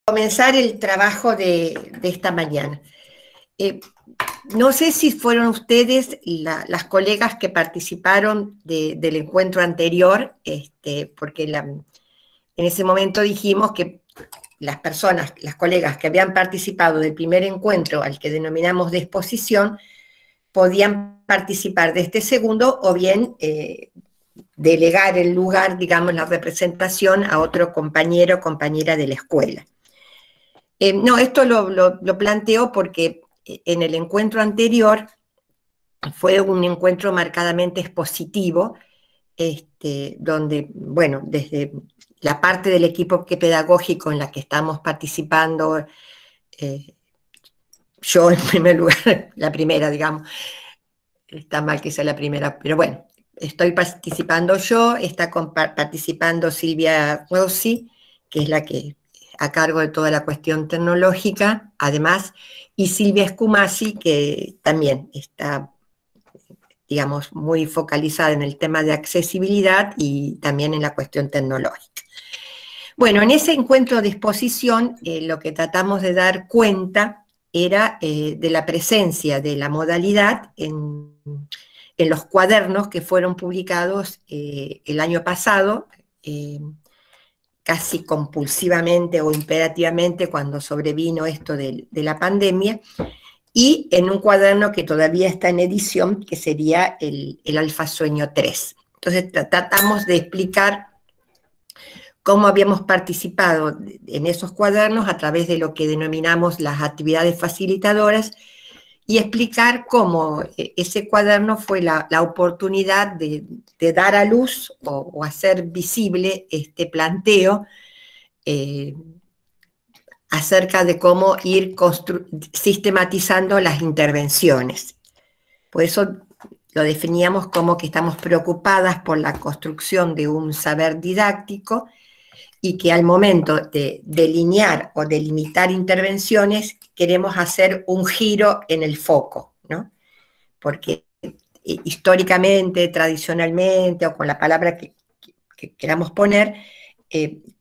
comenzar el trabajo de esta mañana. No sé si fueron ustedes las colegas que participaron del encuentro anterior, porque en ese momento dijimos que las personas, las colegas que habían participado del primer encuentro, al que denominamos de exposición, podían participar de este segundo o bien delegar el lugar, digamos, la representación a otro compañero o compañera de la escuela. No, esto lo planteo porque en el encuentro anterior fue un encuentro marcadamente expositivo, donde, bueno, desde la parte del equipo pedagógico en la que estamos participando, yo en primer lugar, la primera, digamos, está mal que sea la primera, pero bueno, estoy participando yo, está participando Silvia Rossi, que es la que a cargo de toda la cuestión tecnológica, además, y Silvia Scumasi, que también está, digamos, muy focalizada en el tema de accesibilidad y también en la cuestión tecnológica. Bueno, en ese encuentro de exposición, lo que tratamos de dar cuenta era de la presencia de la modalidad en los cuadernos que fueron publicados el año pasado, casi compulsivamente o imperativamente cuando sobrevino esto de la pandemia, y en un cuaderno que todavía está en edición, que sería el Alfa Sueño 3. Entonces tratamos de explicar cómo habíamos participado en esos cuadernos a través de lo que denominamos las actividades facilitadoras y explicar cómo ese cuaderno fue la oportunidad de dar a luz o hacer visible este planteo acerca de cómo ir sistematizando las intervenciones. Por eso lo definíamos como que estamos preocupadas por la construcción de un saber didáctico y que al momento de delinear o delimitar intervenciones queremos hacer un giro en el foco, ¿no? Porque históricamente, tradicionalmente, o con la palabra que queramos poner,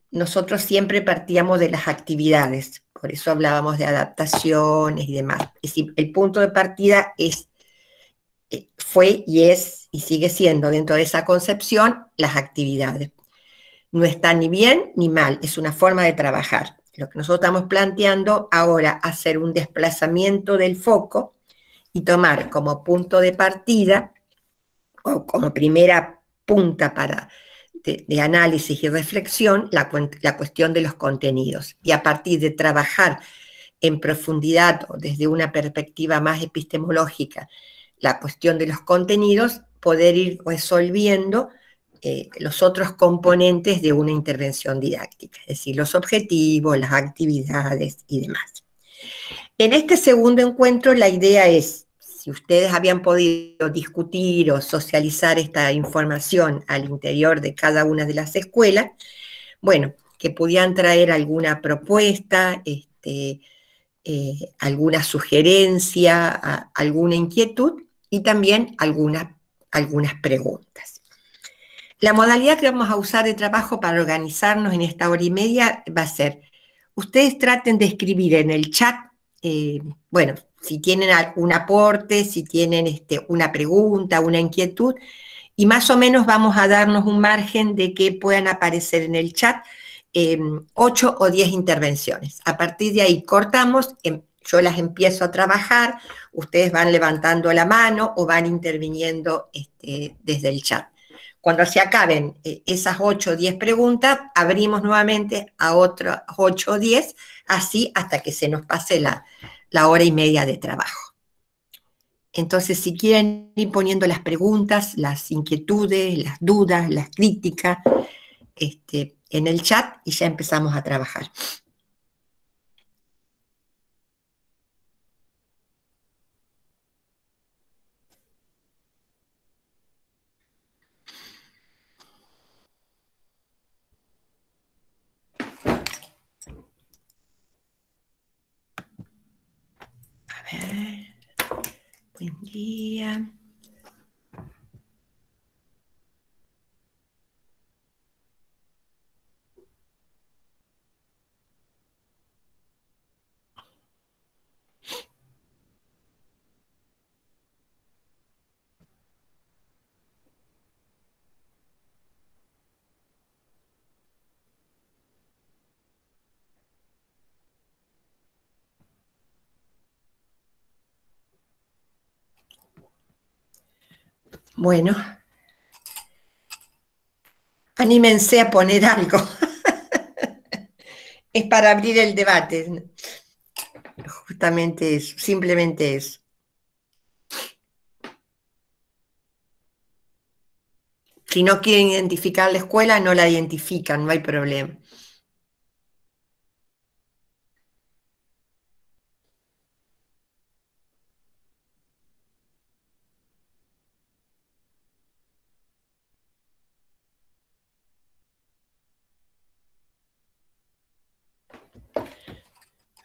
nosotros siempre partíamos de las actividades, por eso hablábamos de adaptaciones y demás. Es decir, el punto de partida fue y es y sigue siendo dentro de esa concepción las actividades. No está ni bien ni mal, es una forma de trabajar. Lo que nosotros estamos planteando ahora, hacer un desplazamiento del foco y tomar como punto de partida o como primera punta de análisis y reflexión la cuestión de los contenidos. Y a partir de trabajar en profundidad o desde una perspectiva más epistemológica la cuestión de los contenidos, poder ir resolviendo los otros componentes de una intervención didáctica, es decir, los objetivos, las actividades y demás. En este segundo encuentro la idea es, si ustedes habían podido discutir o socializar esta información al interior de cada una de las escuelas, bueno, que pudieran traer alguna propuesta, alguna sugerencia, alguna inquietud y también algunas preguntas. La modalidad que vamos a usar de trabajo para organizarnos en esta hora y media va a ser, ustedes traten de escribir en el chat, bueno, si tienen algún aporte, si tienen una pregunta, una inquietud, y más o menos vamos a darnos un margen de que puedan aparecer en el chat 8 o 10 intervenciones. A partir de ahí cortamos, yo las empiezo a trabajar, ustedes van levantando la mano o van interviniendo desde el chat. Cuando se acaben esas 8 o 10 preguntas, abrimos nuevamente a otras 8 o 10, así hasta que se nos pase la hora y media de trabajo. Entonces, si quieren ir poniendo las preguntas, las inquietudes, las dudas, las críticas, en el chat y ya empezamos a trabajar. A ver, buen día. Bueno, anímense a poner algo. Es para abrir el debate. Justamente eso, simplemente eso. Si no quieren identificar la escuela, no la identifican, no hay problema.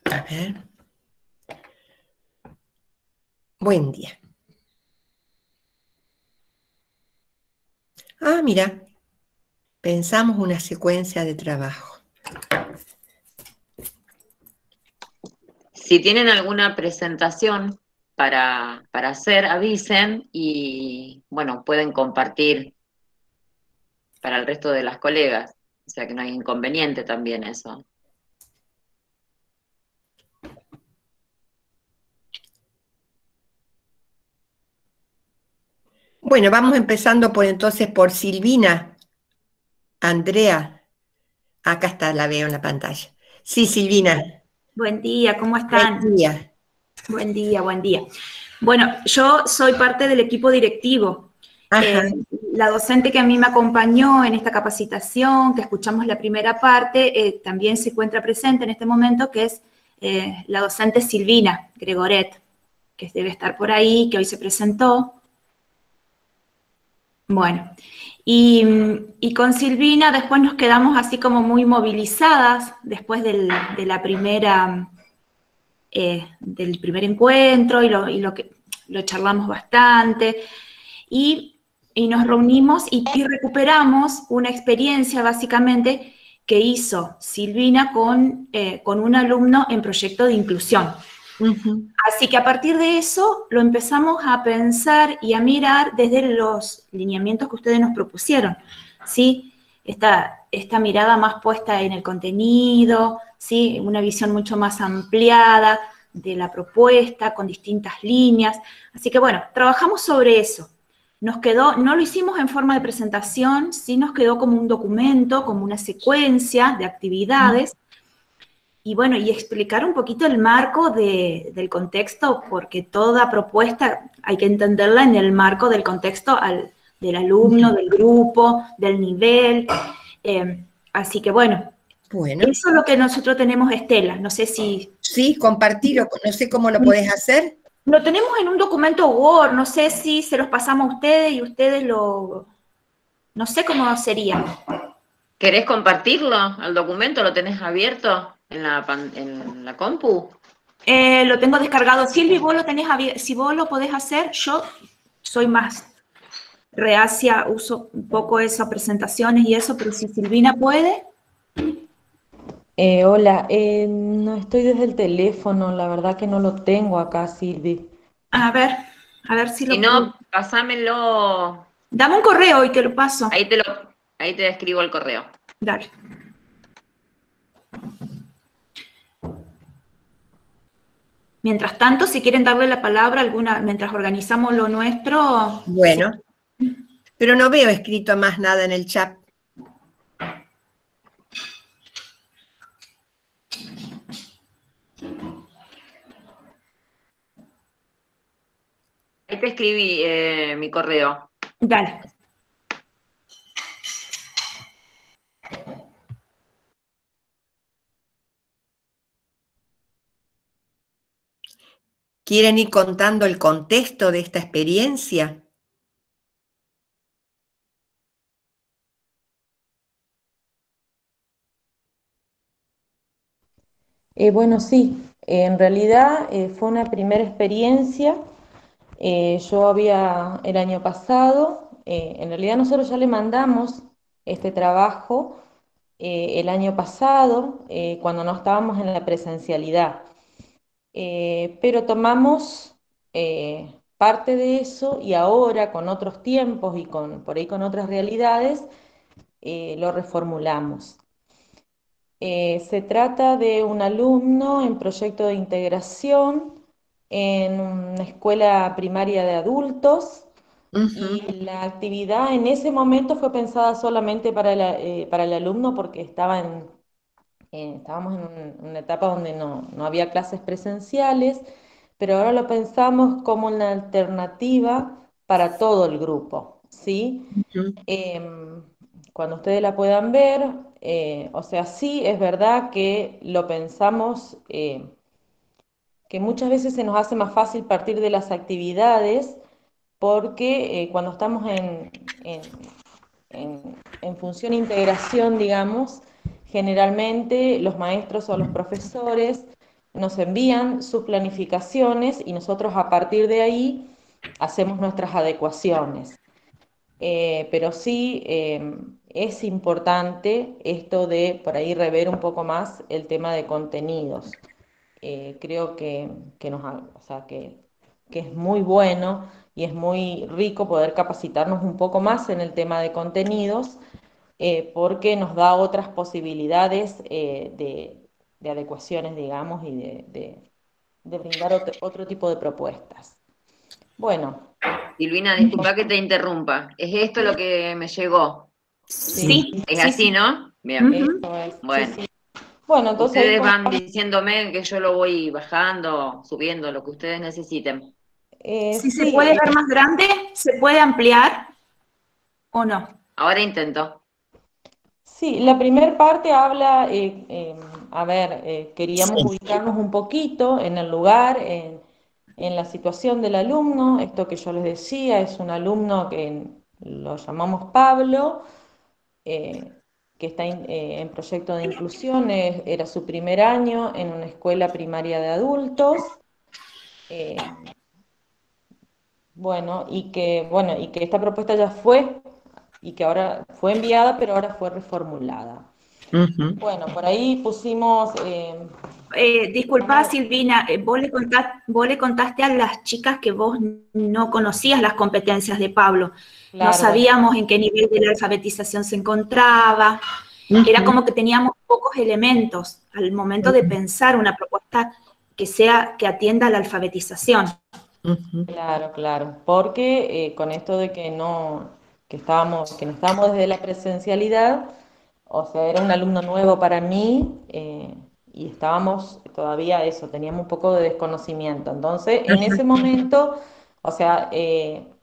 A ver. Buen día. Ah, mira, pensamos una secuencia de trabajo. Si tienen alguna presentación para hacer, avisen y bueno, pueden compartir para el resto de las colegas. O sea que no hay inconveniente también eso. Bueno, vamos empezando por entonces por Silvina. Andrea, acá está, la veo en la pantalla. Sí, Silvina, Buen día, ¿cómo buen están? día. Buen día, buen día. Bueno, yo soy parte del equipo directivo. Ajá, La docente que a mí me acompañó en esta capacitación, que escuchamos la primera parte, también se encuentra presente en este momento, que es la docente Silvina Gregoret, que debe estar por ahí, que hoy se presentó. Bueno, y con Silvina después nos quedamos así como muy movilizadas después de la primera... del primer encuentro lo charlamos bastante y nos reunimos y recuperamos una experiencia básicamente que hizo Silvina con un alumno en proyecto de inclusión. Así que a partir de eso lo empezamos a pensar y a mirar desde los lineamientos que ustedes nos propusieron, ¿sí? Esta mirada más puesta en el contenido, ¿sí? Una visión mucho más ampliada de la propuesta, con distintas líneas. Así que bueno, trabajamos sobre eso. Nos quedó, no lo hicimos en forma de presentación, sí nos quedó como un documento, como una secuencia de actividades. Y bueno, y explicar un poquito el marco del contexto, porque toda propuesta hay que entenderla en el marco del contexto del alumno, del grupo, del nivel. Así que bueno, bueno. eso es lo que nosotros tenemos, Estela. No sé si... Sí, compartirlo, no sé cómo lo podés hacer. Lo tenemos en un documento Word, no sé si se los pasamos a ustedes y ustedes lo... No sé cómo sería. ¿Querés compartirlo al documento? ¿Lo tenés abierto en la compu? Lo tengo descargado. Silvi, vos lo tenés abierto. Si vos lo podés hacer, yo soy más reacia, uso un poco esas presentaciones y eso, pero si Silvina puede. Hola, no estoy desde el teléfono, la verdad que no lo tengo acá, Silvi. A ver si Si lo puedo. no, pasámelo. Dame un correo y te lo paso. Ahí te escribo el correo. Dale. Mientras tanto, si quieren darle la palabra alguna, mientras organizamos lo nuestro. Bueno, pero no veo escrito más nada en el chat. Ahí te escribí mi correo. Dale. ¿Quieren ir contando el contexto de esta experiencia? Bueno, sí, en realidad fue una primera experiencia. Yo había, el año pasado, en realidad nosotros ya le mandamos este trabajo el año pasado, cuando no estábamos en la presencialidad. Pero tomamos parte de eso y ahora con otros tiempos y por ahí con otras realidades, lo reformulamos. Se trata de un alumno en proyecto de integración en una escuela primaria de adultos. Ujú, Y la actividad en ese momento fue pensada solamente para el alumno porque estábamos en una etapa donde no había clases presenciales, pero ahora lo pensamos como una alternativa para todo el grupo, ¿sí? ujú, Em, Cuando ustedes la puedan ver, o sea, sí es verdad que lo pensamos, que muchas veces se nos hace más fácil partir de las actividades, porque cuando estamos en función integración, digamos, generalmente los maestros o los profesores nos envían sus planificaciones y nosotros a partir de ahí hacemos nuestras adecuaciones. Pero sí es importante esto de por ahí rever un poco más el tema de contenidos. Creo o sea, que es muy bueno y es muy rico poder capacitarnos un poco más en el tema de contenidos, porque nos da otras posibilidades de adecuaciones, digamos, y de brindar otro tipo de propuestas. Bueno, Silvina, disculpa que te interrumpa. ¿Es esto lo que me llegó? sí, Sí, ¿Es sí, así, sí. no? Bien. Ujú. eso es, sí, Bueno, sí. Bueno, entonces ahí ustedes como, van diciéndome que yo lo voy bajando, subiendo, lo que ustedes necesiten. Si se sí, puede ver más grande, ¿se puede ampliar o no? Ahora intento. sí, la primera parte habla, a ver, queríamos sí, ubicarnos un poquito en el lugar, en la situación del alumno. Esto que yo les decía, es un alumno que lo llamamos Pablo, eh, que está en proyecto de inclusión, era su primer año en una escuela primaria de adultos. eh, bueno, y que esta propuesta ya fue, y que ahora fue enviada, pero ahora fue reformulada. ujú. Bueno, por ahí pusimos, Disculpa, Silvina, vos le contaste a las chicas que vos no conocías las competencias de Pablo. No claro, sabíamos en qué nivel de la alfabetización se encontraba. Era Ujú, como que teníamos pocos elementos al momento de ujú, pensar una propuesta que atienda a la alfabetización. ujú, claro, claro, porque con esto de que no estábamos desde la presencialidad, o sea, era un alumno nuevo para mí, y estábamos todavía eso, teníamos un poco de desconocimiento. Entonces, en ese momento, o sea,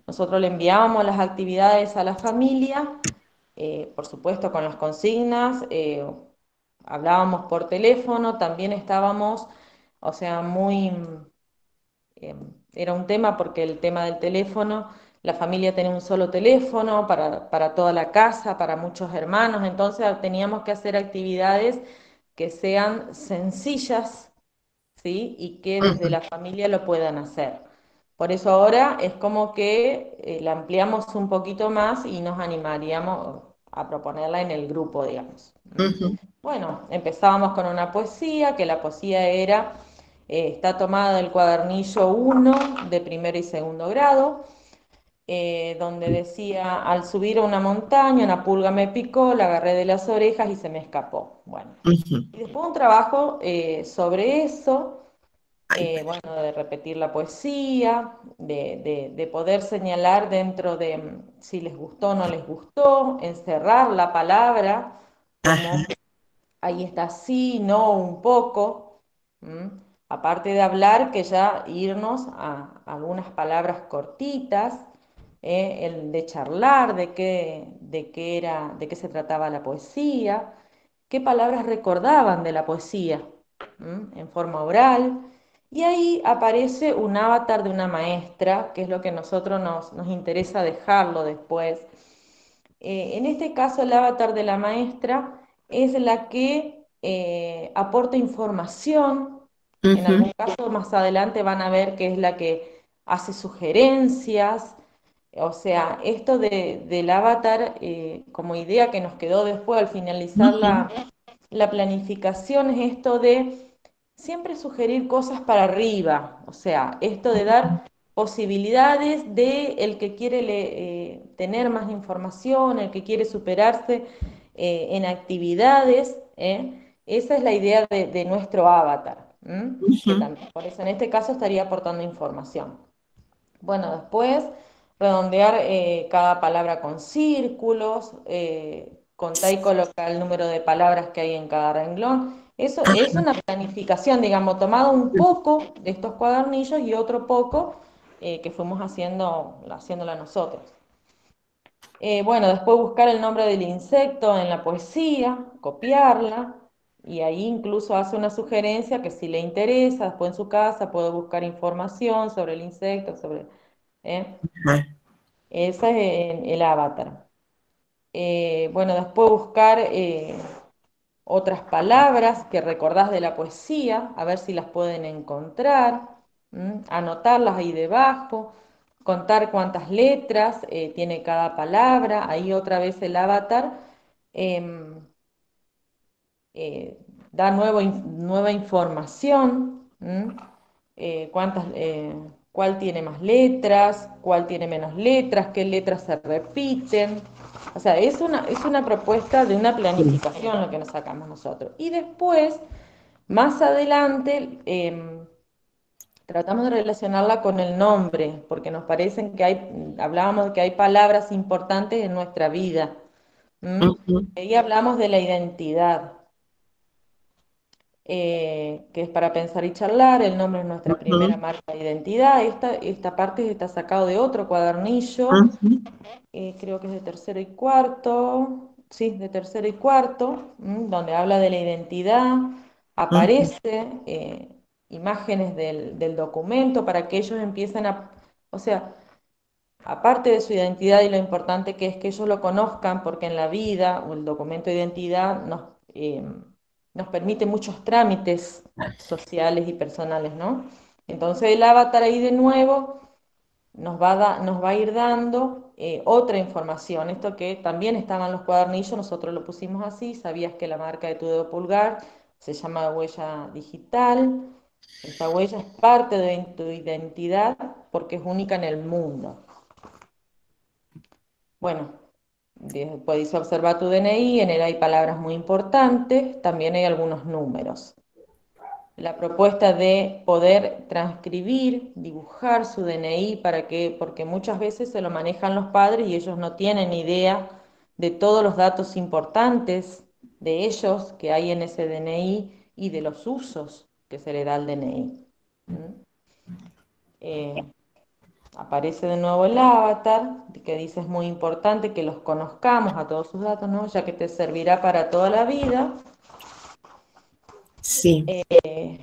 nosotros le enviábamos las actividades a la familia, por supuesto con las consignas, hablábamos por teléfono, también estábamos, o sea, eh, era un tema porque el tema del teléfono, la familia tenía un solo teléfono para toda la casa, para muchos hermanos, entonces teníamos que hacer actividades que sean sencillas, ¿sí? Y que desde ujú, la familia lo puedan hacer. Por eso ahora es como que la ampliamos un poquito más y nos animaríamos a proponerla en el grupo, digamos. ¿Mm? ujú. Bueno, empezábamos con una poesía, que la poesía está tomada del cuadernillo 1 de primero y segundo grado, donde decía, al subir a una montaña, una pulga me picó, la agarré de las orejas y se me escapó. Bueno, Ujú. y después un trabajo sobre eso, Ay, bueno, de repetir la poesía, de poder señalar dentro de si les gustó o no les gustó, encerrar la palabra como ajá, ahí está sí, no, un poco. ¿M? Aparte de hablar, que ya irnos a algunas palabras cortitas, el de charlar, de qué se trataba la poesía, qué palabras recordaban de la poesía, en forma oral. Y ahí aparece un avatar de una maestra, que es lo que a nosotros nos interesa dejarlo después. En este caso, el avatar de la maestra es la que aporta información. En ujú, algún caso, más adelante van a ver que es la que hace sugerencias. O sea, esto del avatar como idea que nos quedó después al finalizar ujú, la planificación es esto de siempre sugerir cosas para arriba. O sea, esto de dar posibilidades de el que quiere tener más información, el que quiere superarse en actividades. Esa es la idea de nuestro avatar, que ujú, también, por eso en este caso estaría aportando información. Bueno, después redondear cada palabra con círculos, contar y colocar el número de palabras que hay en cada renglón. Eso es una planificación, digamos, tomado un poco de estos cuadernillos y otro poco que fuimos haciéndola nosotros. Bueno, después buscar el nombre del insecto en la poesía, copiarla, y ahí incluso hace una sugerencia que si le interesa, después en su casa puede buscar información sobre el insecto, sobre... Ese es el avatar. Bueno, después buscar otras palabras que recordás de la poesía, a ver si las pueden encontrar, anotarlas ahí debajo, contar cuántas letras tiene cada palabra, ahí otra vez el avatar da nueva información, cuál tiene más letras, cuál tiene menos letras, qué letras se repiten. O sea, es una propuesta de una planificación lo que nos sacamos nosotros. Y después, más adelante, tratamos de relacionarla con el nombre, porque nos parecen que hablábamos de que hay palabras importantes en nuestra vida. Ahí hablamos de la identidad. Que es para pensar y charlar, el nombre es nuestra primera marca de identidad. Esta parte está sacado de otro cuadernillo, creo que es de tercero y cuarto, sí, de tercero y cuarto, donde habla de la identidad, aparece imágenes del documento para que ellos empiecen o sea, aparte de su identidad y lo importante que es que ellos lo conozcan, porque en la vida, o el documento de identidad nos permite muchos trámites sociales y personales, ¿no? Entonces el avatar ahí de nuevo nos va a ir dando otra información. Esto que también estaba en los cuadernillos, nosotros lo pusimos así. Sabías que la marca de tu dedo pulgar se llama huella digital. Esta huella es parte de tu identidad porque es única en el mundo. Bueno, podéis observar tu DNI, en él hay palabras muy importantes, también hay algunos números. La propuesta de poder transcribir, dibujar su DNI, porque muchas veces se lo manejan los padres y ellos no tienen idea de todos los datos importantes de ellos que hay en ese DNI y de los usos que se le da al DNI. Aparece de nuevo el avatar, que dice es muy importante que los conozcamos a todos sus datos, ¿no? Ya que te servirá para toda la vida. Sí.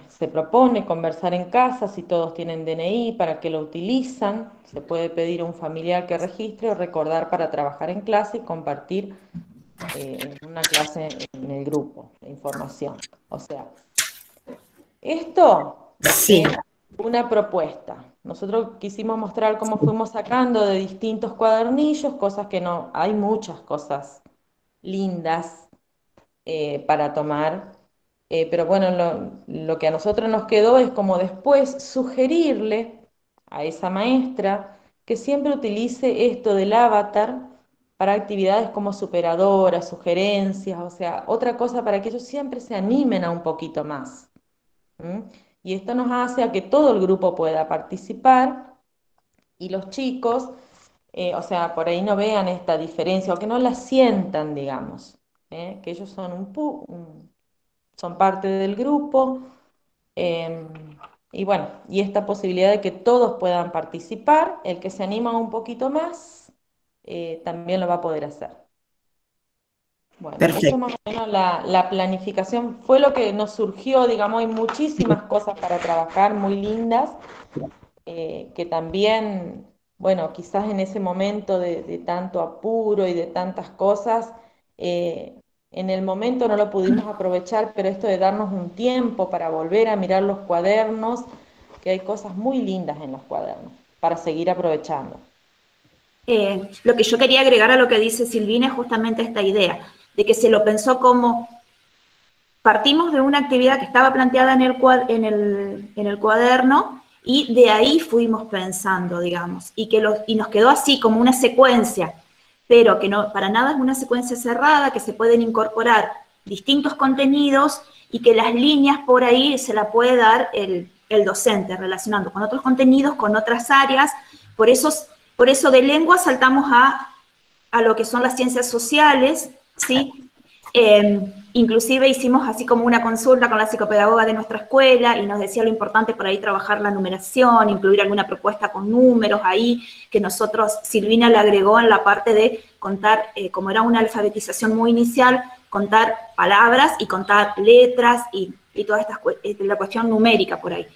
Se propone conversar en casa si todos tienen DNI, para qué lo utilizan. Se puede pedir a un familiar que registre o recordar para trabajar en clase y compartir una clase en el grupo de información. O sea, esto Sí. es una propuesta. Nosotros quisimos mostrar cómo fuimos sacando de distintos cuadernillos, cosas que no, hay muchas cosas lindas para tomar, pero bueno, lo que a nosotros nos quedó es como después sugerirle a esa maestra que siempre utilice esto del avatar para actividades como superadoras, sugerencias, o sea, otra cosa para que ellos siempre se animen a un poquito más. Y esto nos hace a que todo el grupo pueda participar y los chicos, o sea, por ahí no vean esta diferencia o que no la sientan, digamos, que ellos son parte del grupo, y bueno, y esta posibilidad de que todos puedan participar, el que se anima un poquito más, también lo va a poder hacer. Bueno, Perfecto. eso más o menos la planificación fue lo que nos surgió, digamos, hay muchísimas cosas para trabajar muy lindas, que también, bueno, quizás en ese momento de tanto apuro y de tantas cosas, en el momento no lo pudimos aprovechar, pero esto de darnos un tiempo para volver a mirar los cuadernos, que hay cosas muy lindas en los cuadernos, para seguir aprovechando. Lo que yo quería agregar a lo que dice Silvina es justamente esta idea, de que se lo pensó como, partimos de una actividad que estaba planteada en el cuaderno, y de ahí fuimos pensando, digamos, y nos quedó así como una secuencia, pero que no, para nada es una secuencia cerrada, que se pueden incorporar distintos contenidos y que las líneas por ahí se la puede dar el docente, relacionando con otros contenidos, con otras áreas. Por eso Por eso de lengua saltamos a lo que son las ciencias sociales, ¿sí? Inclusive hicimos así como una consulta con la psicopedagoga de nuestra escuela y nos decía lo importante por ahí trabajar la numeración, incluir alguna propuesta con números ahí, que nosotros, Silvina le agregó en la parte de contar, como era una alfabetización muy inicial, contar palabras y contar letras y toda la cuestión numérica por ahí.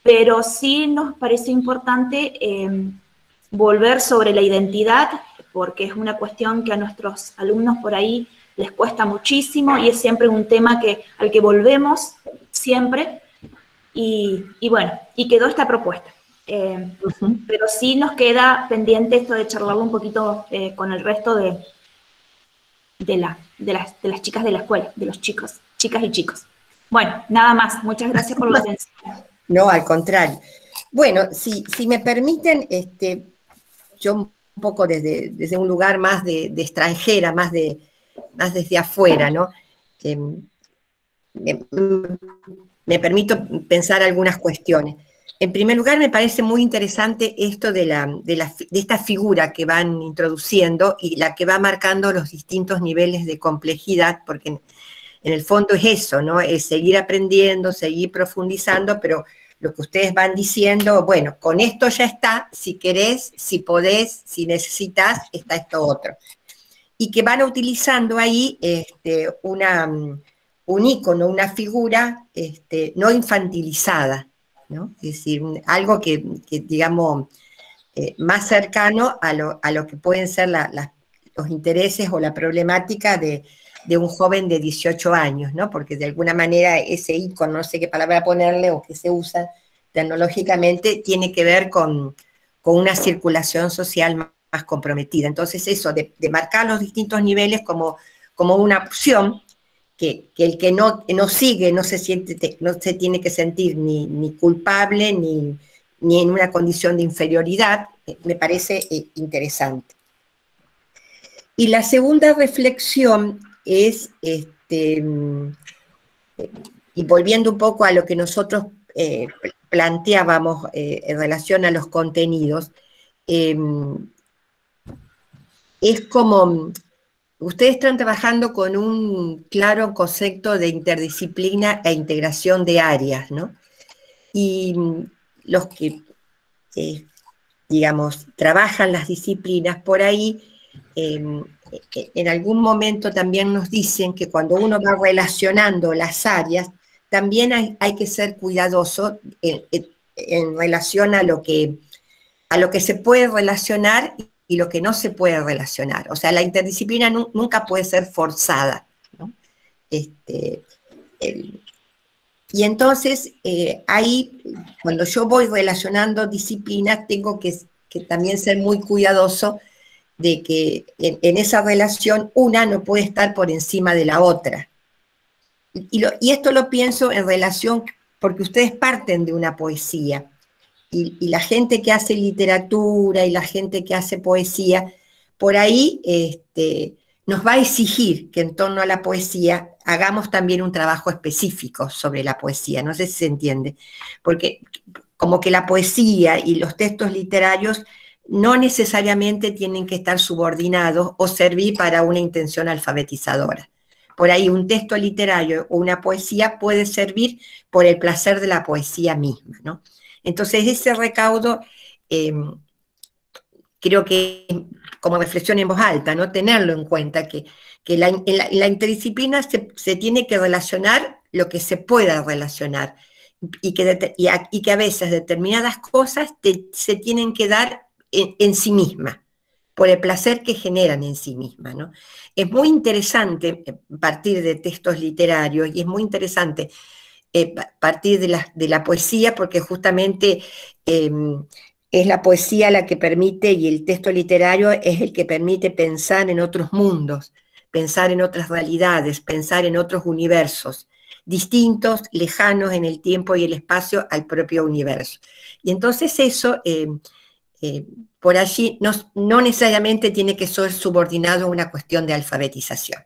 Pero sí nos parece importante volver sobre la identidad, porque es una cuestión que a nuestros alumnos por ahí les cuesta muchísimo y es siempre un tema al que volvemos siempre. Y bueno, y quedó esta propuesta. Pero sí nos queda pendiente esto de charlarlo un poquito con el resto de las chicas de la escuela, de los chicos, chicas y chicos. Bueno, nada más. Muchas gracias por la atención. No, al contrario. Bueno, si me permiten, yo un poco desde un lugar más de extranjera, más desde afuera, ¿no? Me permito pensar algunas cuestiones. En primer lugar, me parece muy interesante esto de esta figura que van introduciendo y la que va marcando los distintos niveles de complejidad, porque en el fondo es eso, ¿no? Es seguir aprendiendo, seguir profundizando, pero lo que ustedes van diciendo, bueno, con esto ya está, si querés, si podés, si necesitas, está esto otro. Y que van utilizando ahí un ícono, una figura no infantilizada, ¿no? Es decir, algo que digamos, más cercano a lo que pueden ser los intereses o la problemática de un joven de 18 años, ¿no? Porque de alguna manera ese ícono, no sé qué palabra ponerle, o que se usa tecnológicamente, tiene que ver con una circulación social más comprometida. Entonces eso de marcar los distintos niveles como una opción, que el que no sigue no se tiene que sentir ni culpable ni en una condición de inferioridad, me parece interesante. Y la segunda reflexión es, y volviendo un poco a lo que nosotros planteábamos en relación a los contenidos, es como, ustedes están trabajando con un claro concepto de interdisciplina e integración de áreas, ¿no? Y los que, digamos, trabajan las disciplinas por ahí, en algún momento también nos dicen que cuando uno va relacionando las áreas, también hay que ser cuidadoso en relación a lo que se puede relacionar y lo que no se puede relacionar. O sea, la interdisciplina nunca puede ser forzada, ¿no? Y entonces, ahí, cuando yo voy relacionando disciplinas, tengo que también ser muy cuidadoso de que en esa relación una no puede estar por encima de la otra. Y esto lo pienso en relación, porque ustedes parten de una poesía, y la gente que hace literatura y la gente que hace poesía, por ahí nos va a exigir que en torno a la poesía hagamos también un trabajo específico sobre la poesía, no sé si se entiende, porque como que la poesía y los textos literarios no necesariamente tienen que estar subordinados o servir para una intención alfabetizadora. Por ahí un texto literario o una poesía puede servir por el placer de la poesía misma, ¿no? Entonces ese recaudo creo que como reflexión en voz alta, ¿no? Tenerlo en cuenta, que en la interdisciplina se tiene que relacionar lo que se pueda relacionar y que a veces determinadas cosas se tienen que dar en sí mismas, por el placer que generan en sí mismas, ¿no? Es muy interesante partir de textos literarios y es muy interesante partir de la poesía, porque justamente es la poesía la que permite, y el texto literario es el que permite pensar en otros mundos, pensar en otras realidades, pensar en otros universos, distintos, lejanos en el tiempo y el espacio al propio universo. Y entonces eso, por allí, no necesariamente tiene que ser subordinado a una cuestión de alfabetización.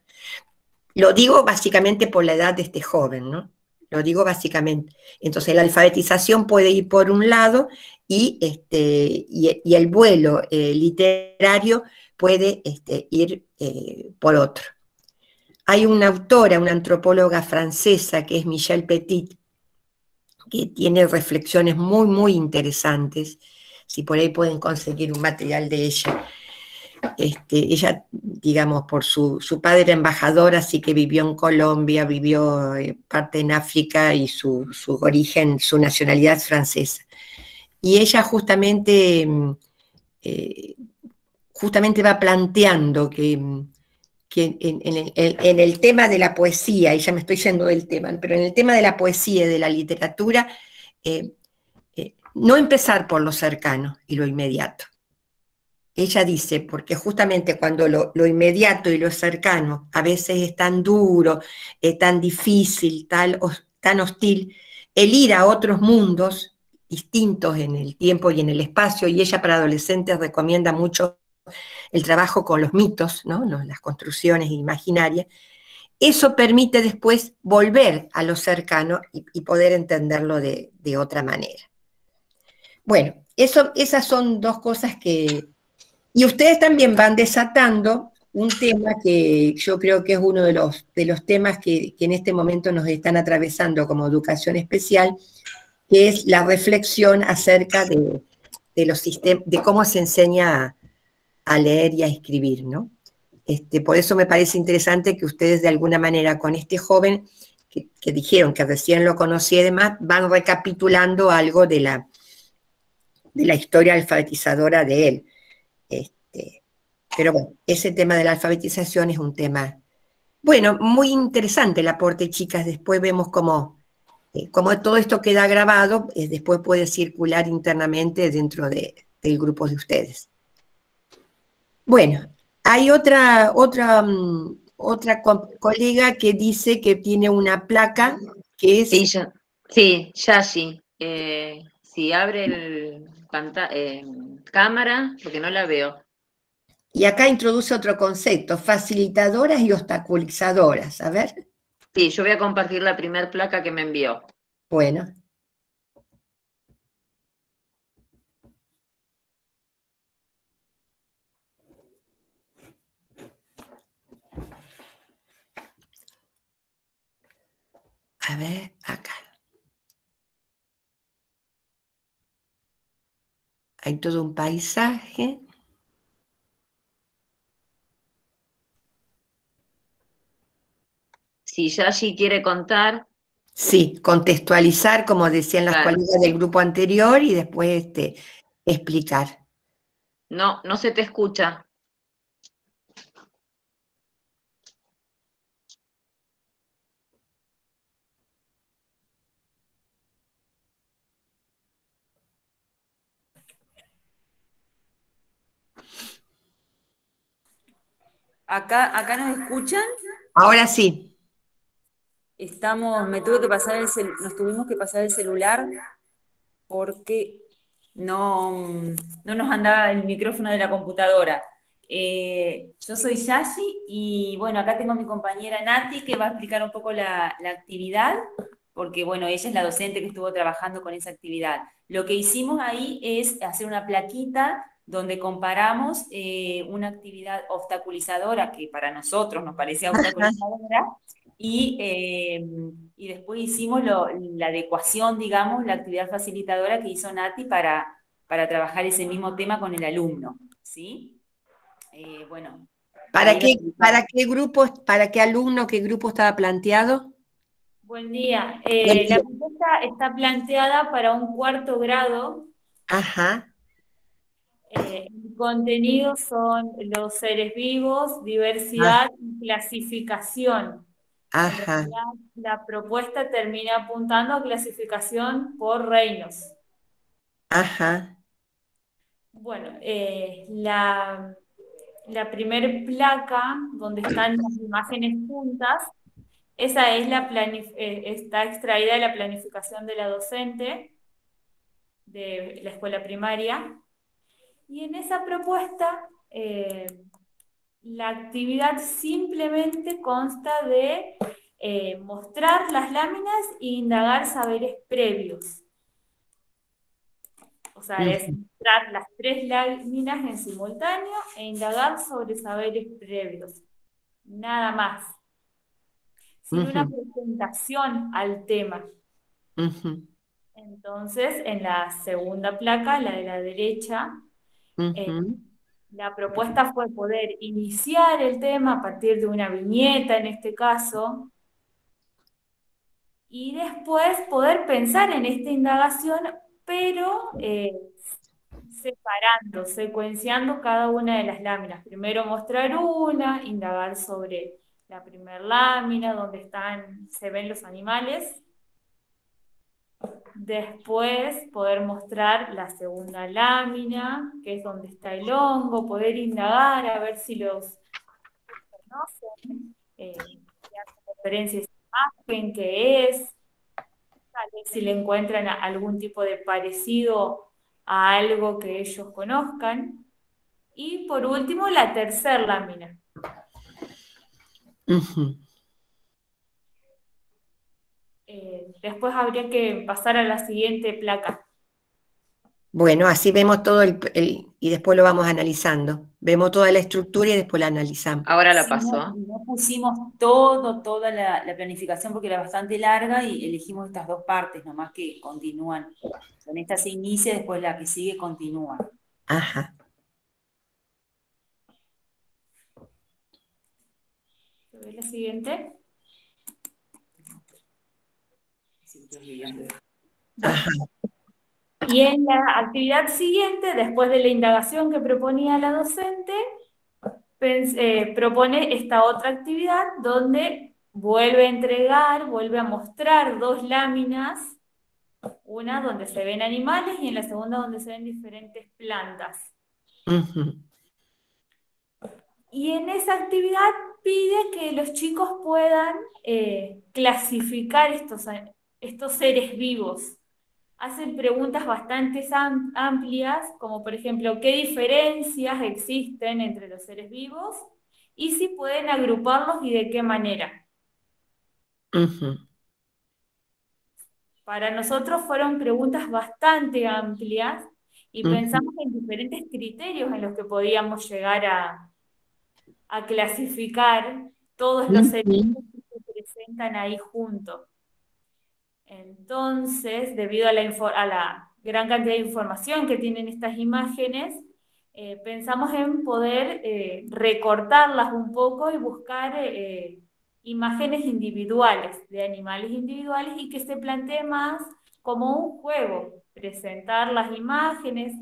Lo digo básicamente por la edad de este joven, ¿no? Lo digo básicamente. Entonces, la alfabetización puede ir por un lado y el vuelo literario puede ir por otro. Hay una autora, una antropóloga francesa, que es Michelle Petit, que tiene reflexiones muy, muy interesantes. Si por ahí pueden conseguir un material de ella. Ella, digamos, por su padre era embajador, así que vivió en Colombia, vivió parte en África y su origen, su nacionalidad es francesa. Y ella justamente va planteando que en el tema de la poesía, y ya me estoy yendo del tema, pero en el tema de la poesía y de la literatura, no empezar por lo cercano y lo inmediato. Ella dice, porque justamente cuando lo inmediato y lo cercano a veces es tan duro, tan difícil, tan hostil, el ir a otros mundos distintos en el tiempo y en el espacio, y ella para adolescentes recomienda mucho el trabajo con los mitos, ¿no? Las construcciones imaginarias, eso permite después volver a lo cercano y poder entenderlo de otra manera. Bueno, esas son dos cosas que... Y ustedes también van desatando un tema que yo creo que es uno de los temas que en este momento nos están atravesando como educación especial, que es la reflexión acerca de los sistemas, de cómo se enseña a leer y a escribir, ¿no? Por eso me parece interesante que ustedes de alguna manera con este joven que dijeron que recién lo conocí y demás, van recapitulando algo de la historia alfabetizadora de él. Pero bueno, ese tema de la alfabetización es un tema, bueno, muy interesante el aporte, chicas. Después vemos cómo todo esto queda grabado, después puede circular internamente dentro del grupo de ustedes. Bueno, hay otra colega que dice que tiene una placa que es... Sí, Yashi. Si abre el cámara, porque no la veo. Y acá introduce otro concepto, facilitadoras y obstaculizadoras. A ver. Sí, yo voy a compartir la primera placa que me envió. Bueno. A ver, acá. Hay todo un paisaje. Si Yashi quiere contar. Sí, contextualizar, como decían las colegas del grupo anterior, y después explicar. No, no se te escucha. ¿Acá nos escuchan? Ahora sí. Nos tuvimos que pasar el celular porque no nos andaba el micrófono de la computadora. Yo soy Yashi y bueno, acá tengo a mi compañera Nati que va a explicar un poco la actividad, porque bueno, ella es la docente que estuvo trabajando con esa actividad. Lo que hicimos ahí es hacer una plaquita donde comparamos una actividad obstaculizadora, que para nosotros nos parecía obstaculizadora, y después hicimos la adecuación, digamos, la actividad facilitadora que hizo Nati para trabajar ese mismo tema con el alumno, ¿sí? Bueno. ¿Para qué alumno, qué grupo estaba planteado? Buen día. La propuesta está planteada para un 4º grado. Ajá. El contenido son los seres vivos, diversidad y clasificación. Ajá. En realidad, la propuesta termina apuntando a clasificación por reinos. Ajá. Bueno, la primer placa, donde están las imágenes juntas, esa es está extraída de la planificación de la docente de la escuela primaria. Y en esa propuesta, la actividad simplemente consta de mostrar las láminas e indagar saberes previos. O sea, es mostrar las 3 láminas en simultáneo e indagar sobre saberes previos. Nada más. Sin una presentación al tema. Entonces, en la segunda placa, la de la derecha, la propuesta fue poder iniciar el tema a partir de una viñeta, en este caso, y después poder pensar en esta indagación, pero separando, secuenciando cada una de las láminas. Primero mostrar una, indagar sobre la primera lámina, donde se ven los animales. Después poder mostrar la segunda lámina, que es donde está el hongo, poder indagar a ver si los conocen, hacer referencia a esa imagen, qué es, tal vez si le encuentran algún tipo de parecido a algo que ellos conozcan. Y por último, la tercera lámina. Después habría que pasar a la siguiente placa. Bueno, así vemos todo y después lo vamos analizando. Vemos toda la estructura y después la analizamos. Ahora la Sí, paso. no pusimos toda la planificación porque era bastante larga y elegimos estas 2 partes, nomás que continúan. Con esta se inicia, después la que sigue continúa. Ajá. ¿Se ve la siguiente? Ajá. Y en la actividad siguiente, después de la indagación que proponía la docente, propone esta otra actividad donde vuelve a entregar, vuelve a mostrar 2 láminas, una donde se ven animales y en la segunda donde se ven diferentes plantas. Y en esa actividad pide que los chicos puedan clasificar estos seres vivos. Hacen preguntas bastante amplias, como por ejemplo, ¿qué diferencias existen entre los seres vivos? Y si pueden agruparlos y de qué manera. Para nosotros fueron preguntas bastante amplias y pensamos en diferentes criterios en los que podíamos llegar a clasificar todos los seres vivos que se presentan ahí juntos. Entonces, debido a la gran cantidad de información que tienen estas imágenes, pensamos en poder recortarlas un poco y buscar imágenes individuales, de animales individuales, y que se plantee más como un juego, presentar las imágenes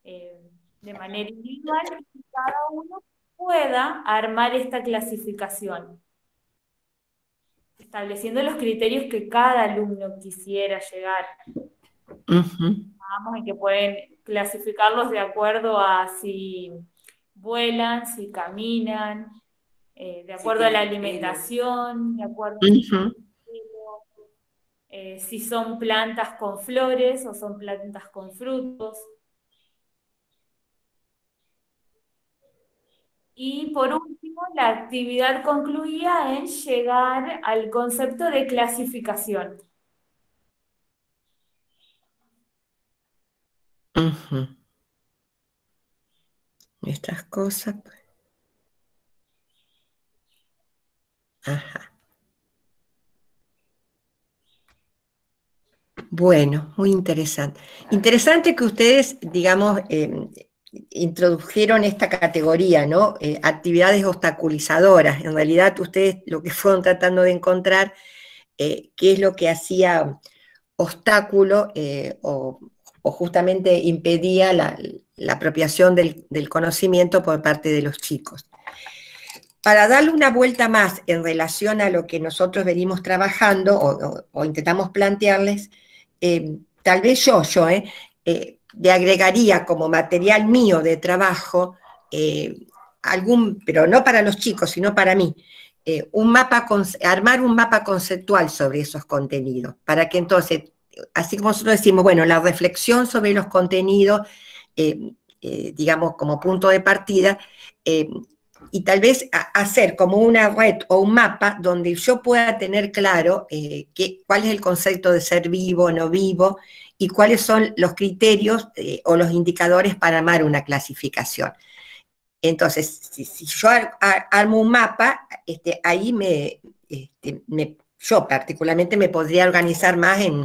de manera individual y que cada uno pueda armar esta clasificación, estableciendo los criterios que cada alumno quisiera llegar. Vamos, en que pueden clasificarlos de acuerdo a si vuelan, si caminan, de acuerdo a la alimentación, de acuerdo a si son plantas con flores o son plantas con frutos. Y por último, la actividad concluía en llegar al concepto de clasificación. Estas cosas. Ajá. Bueno, muy interesante. Interesante que ustedes, digamos, introdujeron esta categoría, ¿no? Actividades obstaculizadoras. En realidad, ustedes lo que fueron tratando de encontrar, qué es lo que hacía obstáculo o justamente impedía la apropiación del conocimiento por parte de los chicos. Para darle una vuelta más en relación a lo que nosotros venimos trabajando o intentamos plantearles, tal vez yo le agregaría como material mío de trabajo, pero no para los chicos, sino para mí, armar un mapa conceptual sobre esos contenidos, para que entonces, así como nosotros decimos, bueno, la reflexión sobre los contenidos, digamos, como punto de partida, tal vez hacer como una red o un mapa donde yo pueda tener claro cuál es el concepto de ser vivo o no vivo y cuáles son los criterios o los indicadores para armar una clasificación. Entonces, si yo armo un mapa, ahí yo particularmente me podría organizar más en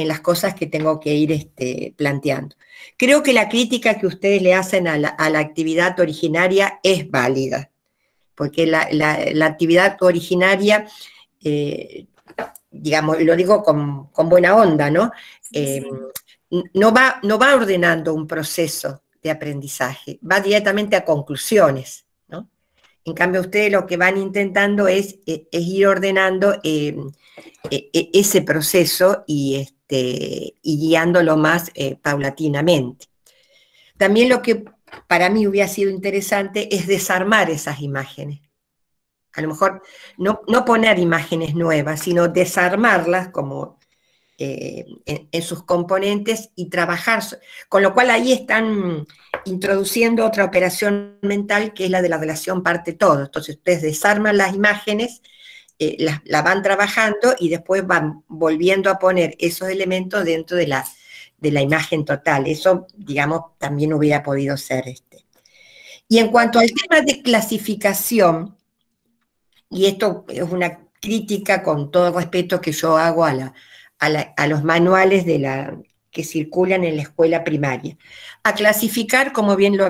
las cosas que tengo que ir planteando. Creo que la crítica que ustedes le hacen a la actividad originaria es válida, porque la actividad originaria, digamos, lo digo con buena onda, ¿no? Sí. No va ordenando un proceso de aprendizaje, va directamente a conclusiones, ¿no? En cambio, ustedes lo que van intentando es ir ordenando ese proceso y guiándolo más paulatinamente. También lo que para mí hubiera sido interesante es desarmar esas imágenes. A lo mejor no poner imágenes nuevas, sino desarmarlas como en sus componentes y trabajar, con lo cual ahí están introduciendo otra operación mental que es la de la relación parte-todo. Entonces ustedes desarman las imágenes, la van trabajando y después van volviendo a poner esos elementos dentro de la imagen total. Eso, digamos, también hubiera podido ser Y en cuanto al tema de clasificación, y esto es una crítica con todo respeto que yo hago a los manuales que circulan en la escuela primaria. A clasificar, como bien lo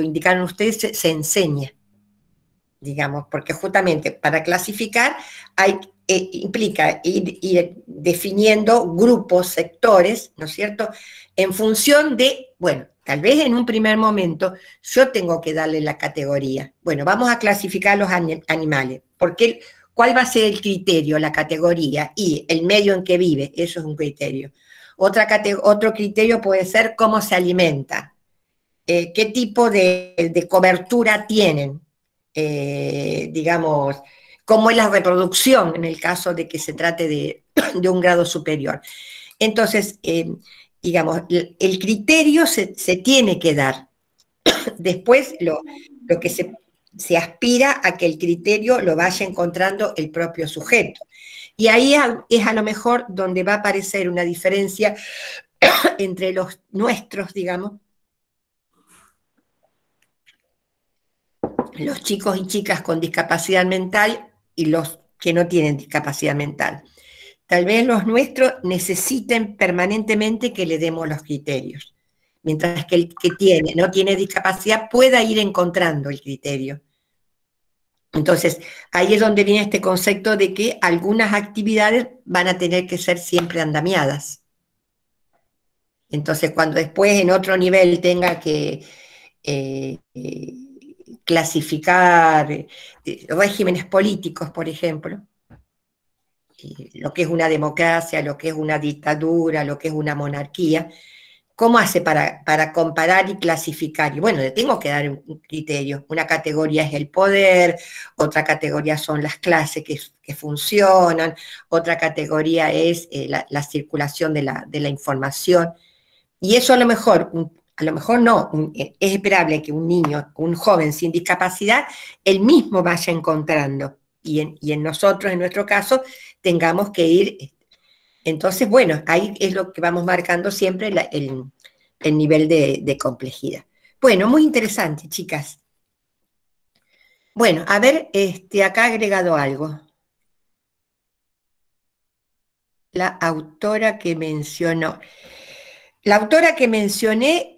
indicaron ustedes, se enseña, digamos, porque justamente para clasificar implica ir definiendo grupos, sectores, ¿no es cierto?, en función de, bueno, tal vez en un primer momento yo tengo que darle la categoría. Bueno, vamos a clasificar los animales. ¿Cuál va a ser el criterio, la categoría? Y el medio en que vive, eso es un criterio. Otro criterio puede ser cómo se alimenta, qué tipo de cobertura tienen, digamos, cómo es la reproducción en el caso de que se trate de un grado superior. Entonces, digamos, el criterio se tiene que dar. Después, lo que se aspira a que el criterio lo vaya encontrando el propio sujeto. Y ahí es a lo mejor donde va a aparecer una diferencia entre los nuestros, digamos, los chicos y chicas con discapacidad mental y los que no tienen discapacidad mental. Tal vez los nuestros necesiten permanentemente que le demos los criterios, mientras que el que no tiene discapacidad pueda ir encontrando el criterio. Entonces, ahí es donde viene este concepto de que algunas actividades van a tener que ser siempre andamiadas. Entonces, cuando después en otro nivel tenga que clasificar regímenes políticos, por ejemplo, lo que es una democracia, lo que es una dictadura, lo que es una monarquía, ¿cómo hace para comparar y clasificar? Y bueno, le tengo que dar un criterio. Una categoría es el poder, otra categoría son las clases que funcionan, otra categoría es la circulación de la información. Y eso a lo mejor no, es esperable que un niño, un joven sin discapacidad, él mismo vaya encontrando. Y en nosotros, en nuestro caso, tengamos que ir. Entonces, bueno, ahí es lo que vamos marcando siempre el nivel de complejidad. Bueno, muy interesante, chicas. Bueno, a ver, acá ha agregado algo. La autora que mencionó. La autora que mencioné,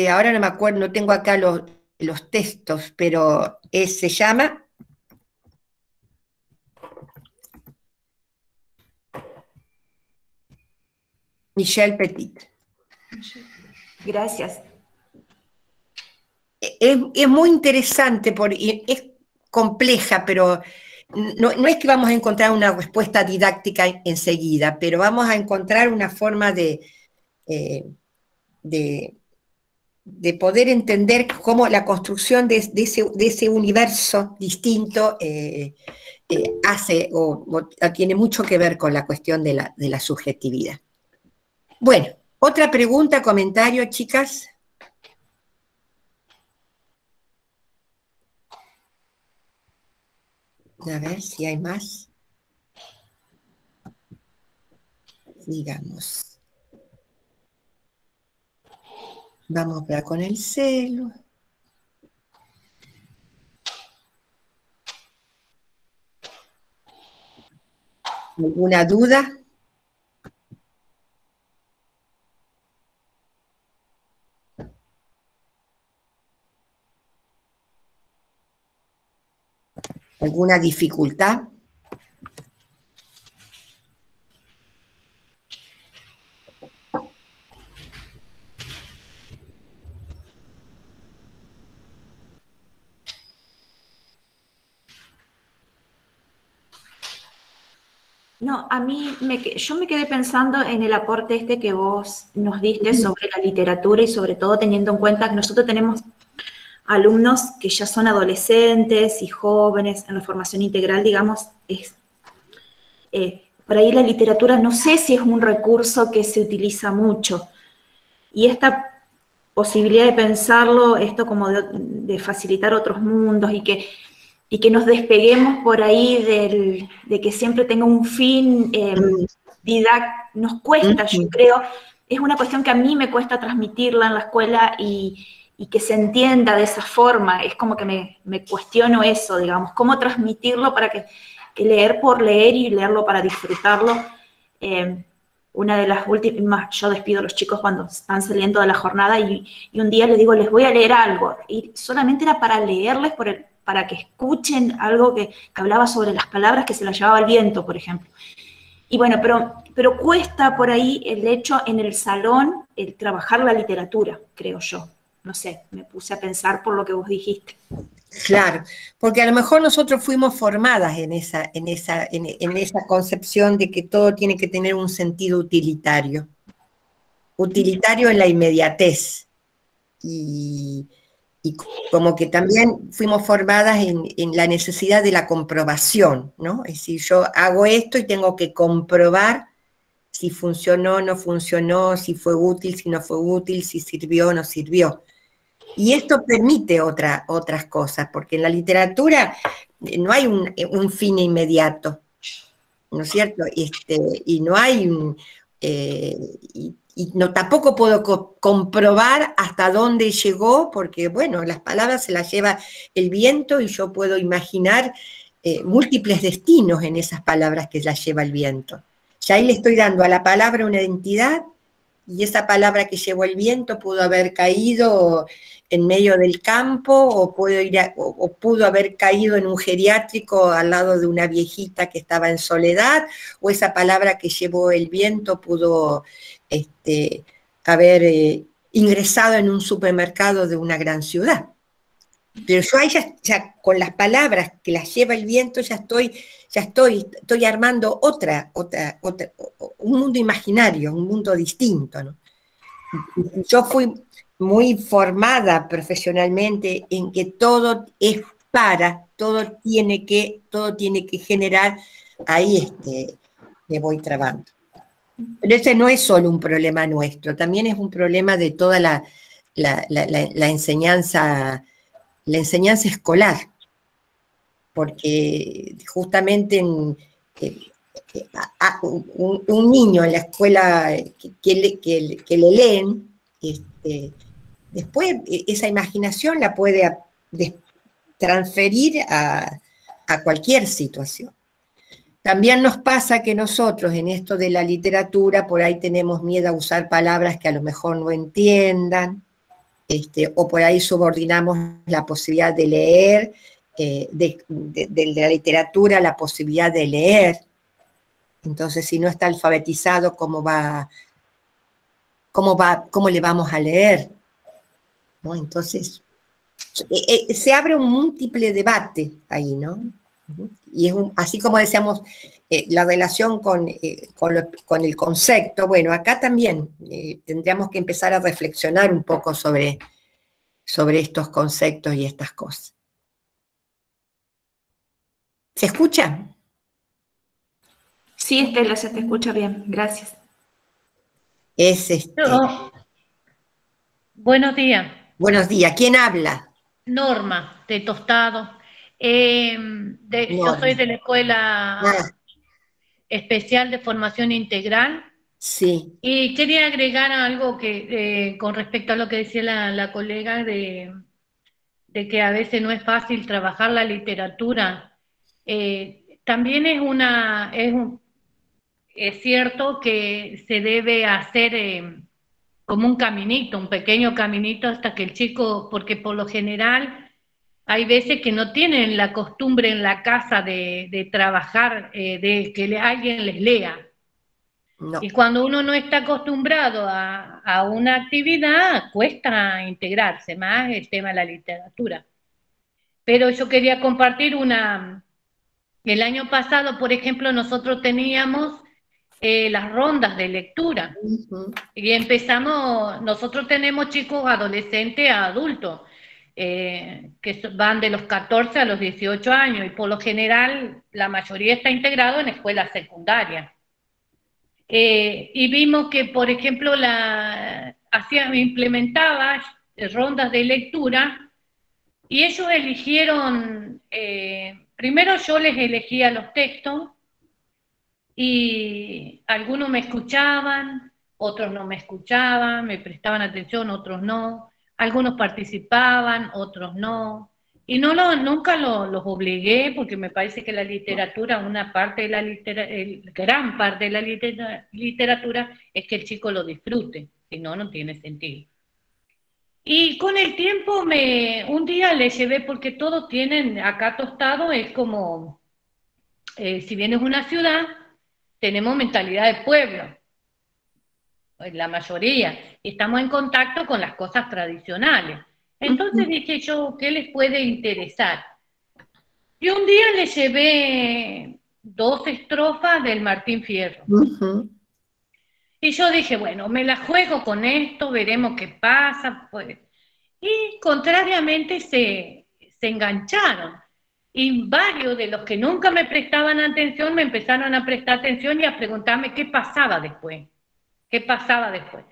ahora no me acuerdo, no tengo acá los textos, pero se llama Michelle Petit. Gracias. Es muy interesante, es compleja, pero no es que vamos a encontrar una respuesta didáctica enseguida, pero vamos a encontrar una forma de poder entender cómo la construcción de ese universo distinto hace o tiene mucho que ver con la cuestión de la subjetividad. Bueno, otra pregunta, comentario, chicas. A ver si hay más. Digamos. Vamos para con el celo. ¿Alguna duda? ¿Alguna dificultad? No, yo me quedé pensando en el aporte este que vos nos diste sobre la literatura y sobre todo teniendo en cuenta que nosotros tenemos alumnos que ya son adolescentes y jóvenes en la formación integral, digamos, por ahí la literatura no sé si es un recurso que se utiliza mucho. Y esta posibilidad de pensarlo, esto como de facilitar otros mundos y que nos despeguemos por ahí de que siempre tenga un fin nos cuesta, yo creo, es una cuestión que a mí me cuesta transmitirla en la escuela y que se entienda de esa forma, es como que me cuestiono eso, digamos, cómo transmitirlo para que leer por leer y leerlo para disfrutarlo. Una de las últimas, yo despido a los chicos cuando están saliendo de la jornada y un día les digo, les voy a leer algo, y solamente era para leerles para que escuchen algo que hablaba sobre las palabras que se las llevaba el viento, por ejemplo. Y bueno, pero cuesta por ahí el hecho en el salón, el trabajar la literatura, creo yo. No sé, me puse a pensar por lo que vos dijiste. Claro, porque a lo mejor nosotros fuimos formadas en esa concepción de que todo tiene que tener un sentido utilitario. Utilitario en la inmediatez. Y como que también fuimos formadas en la necesidad de la comprobación, ¿no? Es decir, yo hago esto y tengo que comprobar si funcionó, no funcionó, si fue útil, si no fue útil, si sirvió o no sirvió. Y esto permite otras cosas, porque en la literatura no hay un fin inmediato, ¿no es cierto? Y no hay y no, tampoco puedo comprobar hasta dónde llegó, porque, bueno, las palabras se las lleva el viento y yo puedo imaginar múltiples destinos en esas palabras que las lleva el viento. Ya ahí le estoy dando a la palabra una identidad, y esa palabra que llevó el viento pudo haber caído en medio del campo, o pudo haber caído en un geriátrico al lado de una viejita que estaba en soledad, o esa palabra que llevó el viento pudo haber ingresado en un supermercado de una gran ciudad. Pero yo ahí ya con las palabras que las lleva el viento ya estoy armando un mundo imaginario, un mundo distinto, ¿no? Yo fui muy formada profesionalmente en que todo es todo tiene que generar, ahí me voy trabando. Pero ese no es solo un problema nuestro, también es un problema de toda la enseñanza escolar, porque justamente un niño en la escuela que le leen, después esa imaginación la puede transferir a cualquier situación. También nos pasa que nosotros en esto de la literatura por ahí tenemos miedo a usar palabras que a lo mejor no entiendan, o por ahí subordinamos la posibilidad de leer, de la literatura, la posibilidad de leer. Entonces, si no está alfabetizado, ¿cómo le vamos a leer? ¿No? Entonces, se abre un múltiple debate ahí, ¿no? Y así como decíamos, la relación con el concepto, bueno, acá también tendríamos que empezar a reflexionar un poco sobre estos conceptos y estas cosas. ¿Se escucha? Sí, Estela, se te escucha bien, gracias. Buenos días. Buenos días, ¿quién habla? Norma, de Tostado. Yo soy de la Escuela Especial de Formación Integral. Sí. Y quería agregar algo que con respecto a lo que decía la colega de que a veces no es fácil trabajar la literatura. También es cierto que se debe hacer como un caminito, un pequeño caminito hasta que el chico, porque por lo general hay veces que no tienen la costumbre en la casa de trabajar, de que alguien les lea. No. Y cuando uno no está acostumbrado a una actividad, cuesta integrarse más el tema de la literatura. Pero yo quería compartir el año pasado, por ejemplo, nosotros teníamos las rondas de lectura. Y nosotros tenemos chicos adolescentes a adultos, que van de los 14 a los 18 años, y por lo general la mayoría está integrado en escuelas secundarias. Y vimos que, por ejemplo, implementaba rondas de lectura, y ellos eligieron, primero yo les elegía los textos, y algunos me escuchaban, otros no me escuchaban, me prestaban atención, otros no, algunos participaban, otros no, y nunca los obligué, porque me parece que la literatura, gran parte de la literatura es que el chico lo disfrute, si no, no tiene sentido. Y con el tiempo un día le llevé, porque todos tienen, acá Tostado es como, si bien es una ciudad, tenemos mentalidad de pueblo, la mayoría, y estamos en contacto con las cosas tradicionales. Entonces dije yo, ¿qué les puede interesar? Y un día les llevé 2 estrofas del Martín Fierro. Y yo dije, bueno, me la juego con esto, veremos qué pasa. Pues. Y contrariamente se engancharon. Y varios de los que nunca me prestaban atención me empezaron a prestar atención y a preguntarme qué pasaba después. ¿Qué pasaba después?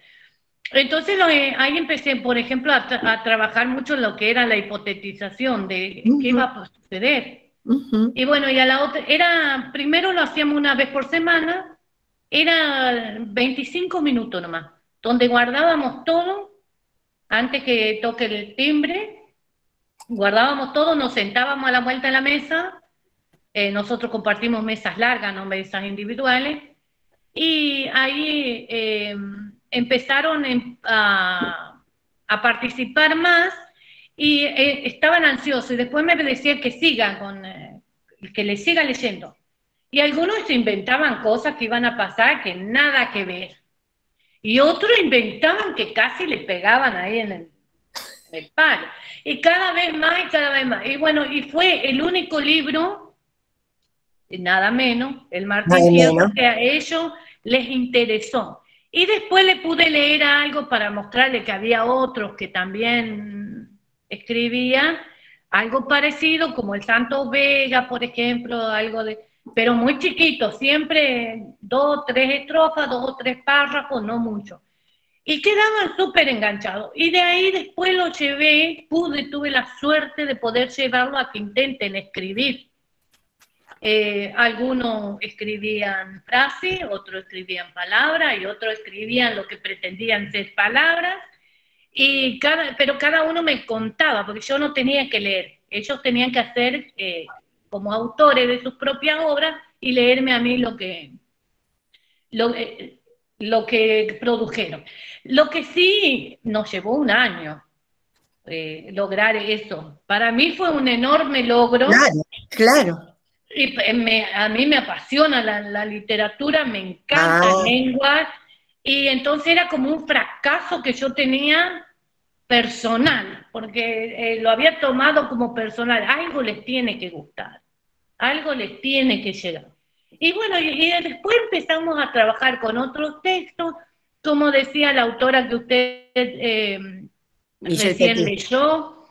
Entonces ahí empecé, por ejemplo, a trabajar mucho en lo que era la hipotetización de qué iba a suceder. Y bueno, y a la otra, primero lo hacíamos una vez por semana, era 25 minutos nomás, donde guardábamos todo, antes que toque el timbre, guardábamos todo, nos sentábamos a la vuelta de la mesa, nosotros compartimos mesas largas, no mesas individuales, y ahí empezaron a participar más y estaban ansiosos, y después me decían que sigan, que les siga leyendo. Y algunos se inventaban cosas que iban a pasar que nada que ver. Y otros inventaban que casi les pegaban ahí en el palo. Y cada vez más y cada vez más. Y bueno, y fue el único libro, nada menos, el Martín Fierro, que a ellos les interesó. Y después le pude leer algo para mostrarle que había otros que también escribían algo parecido, como el Santos Vega, por ejemplo, pero muy chiquito, siempre 2 o 3 estrofas, 2 o 3 párrafos, no mucho. Y quedaban súper enganchados. Y de ahí después lo llevé, tuve la suerte de poder llevarlo a que intenten escribir. Algunos escribían frases, otros escribían palabras, y otros escribían lo que pretendían ser palabras, pero cada uno me contaba, porque yo no tenía que leer, ellos tenían que hacer como autores de sus propias obras y leerme a mí lo que produjeron. Lo que sí nos llevó un año lograr eso. Para mí fue un enorme logro. Claro. Y a mí me apasiona la literatura, me encanta la lengua, y entonces era como un fracaso que yo tenía personal, porque lo había tomado como personal. Algo les tiene que gustar, algo les tiene que llegar. Y bueno, y después empezamos a trabajar con otros textos, como decía la autora que usted recién leyó,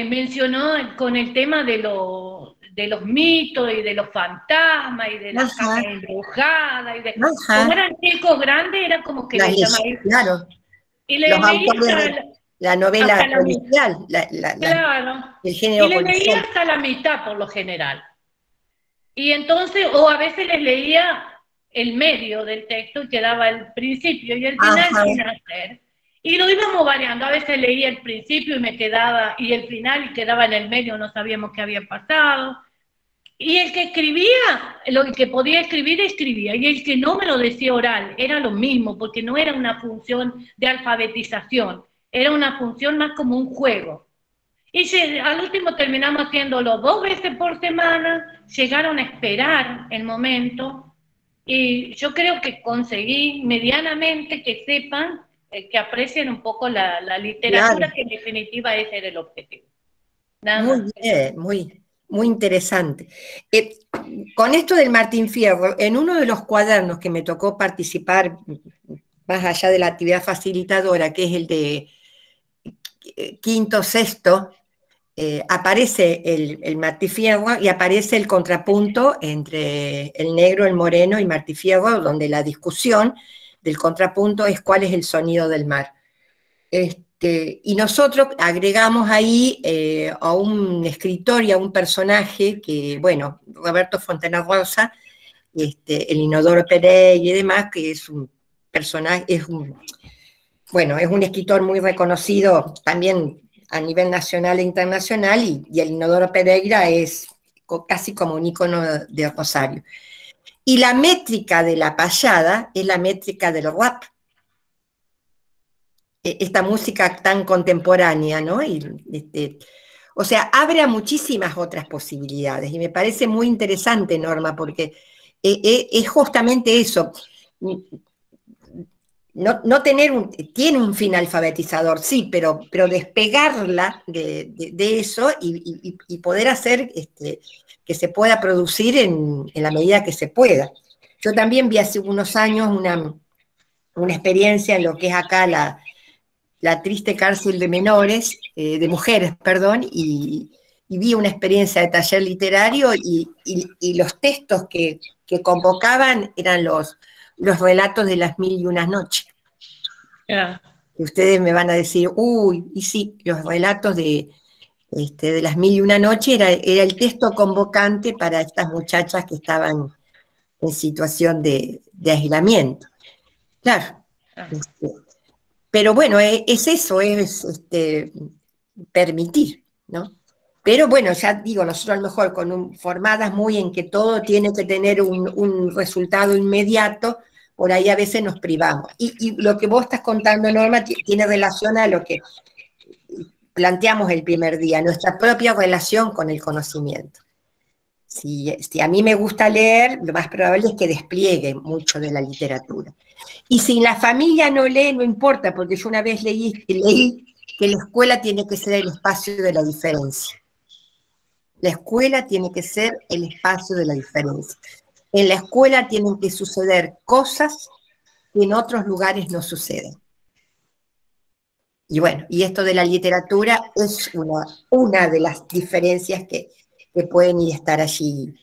mencionó con el tema de los mitos y de los fantasmas y de las casas embrujadas. Como eran chicos grandes, era como que les llamaban. Claro. Y les leía La novela Hasta la policial, Claro. el género Y les leía policial. hasta la mitad por lo general. Y entonces, o a veces les leía el medio del texto y quedaba el principio y el final Ajá. sin hacer. Y lo íbamos variando. A veces leía el principio y me quedaba, y el final y quedaba en el medio, no sabíamos qué había pasado. Y el que escribía, lo que podía escribir, escribía. Y el que no me lo decía oral, era lo mismo, porque no era una función de alfabetización, era una función más como un juego. Y al último terminamos haciéndolo 2 veces por semana, llegaron a esperar el momento, y yo creo que conseguí medianamente que sepan, que aprecien un poco la literatura, Claro. que en definitiva ese era el objetivo. Nada Muy más. bien, muy interesante. Con esto del Martín Fierro, en uno de los cuadernos que me tocó participar, más allá de la actividad facilitadora, que es el de quinto, sexto, aparece el Martí Fierro y aparece el contrapunto entre el negro, el moreno y Martí Fierro, donde la discusión del contrapunto es cuál es el sonido del mar. Y nosotros agregamos ahí a un escritor y a un personaje que, bueno, Roberto Fontana Rosa, el Inodoro Pereira y demás, que es un personaje, es un escritor muy reconocido también a nivel nacional e internacional, y el Inodoro Pereira es casi como un ícono de Rosario. Y la métrica de la payada es la métrica del rap, esta música tan contemporánea, ¿no? O sea, abre a muchísimas otras posibilidades, y me parece muy interesante, Norma, porque es justamente eso. No tener tiene un fin alfabetizador, sí, pero despegarla de eso y poder hacer que se pueda producir en la medida que se pueda. Yo también vi hace unos años una experiencia en lo que es acá la triste cárcel de menores, de mujeres, perdón, y vi una experiencia de taller literario, y los textos que convocaban eran los relatos de las 1001 noches. Yeah. Y ustedes me van a decir, uy, y sí, los relatos de las 1001 noches era el texto convocante para estas muchachas que estaban en situación de aislamiento. Claro. Pero bueno, es eso, es permitir, ¿no? Pero bueno, ya digo, nosotros a lo mejor formadas muy en que todo tiene que tener un resultado inmediato, por ahí a veces nos privamos. Y lo que vos estás contando, Norma, tiene relación a lo que planteamos el primer día, nuestra propia relación con el conocimiento. Si a mí me gusta leer, lo más probable es que despliegue mucho de la literatura. Y si la familia no lee, no importa, porque yo una vez leí que la escuela tiene que ser el espacio de la diferencia. La escuela tiene que ser el espacio de la diferencia. En la escuela tienen que suceder cosas que en otros lugares no suceden. Y bueno, y esto de la literatura es una de las diferencias que pueden ir a estar allí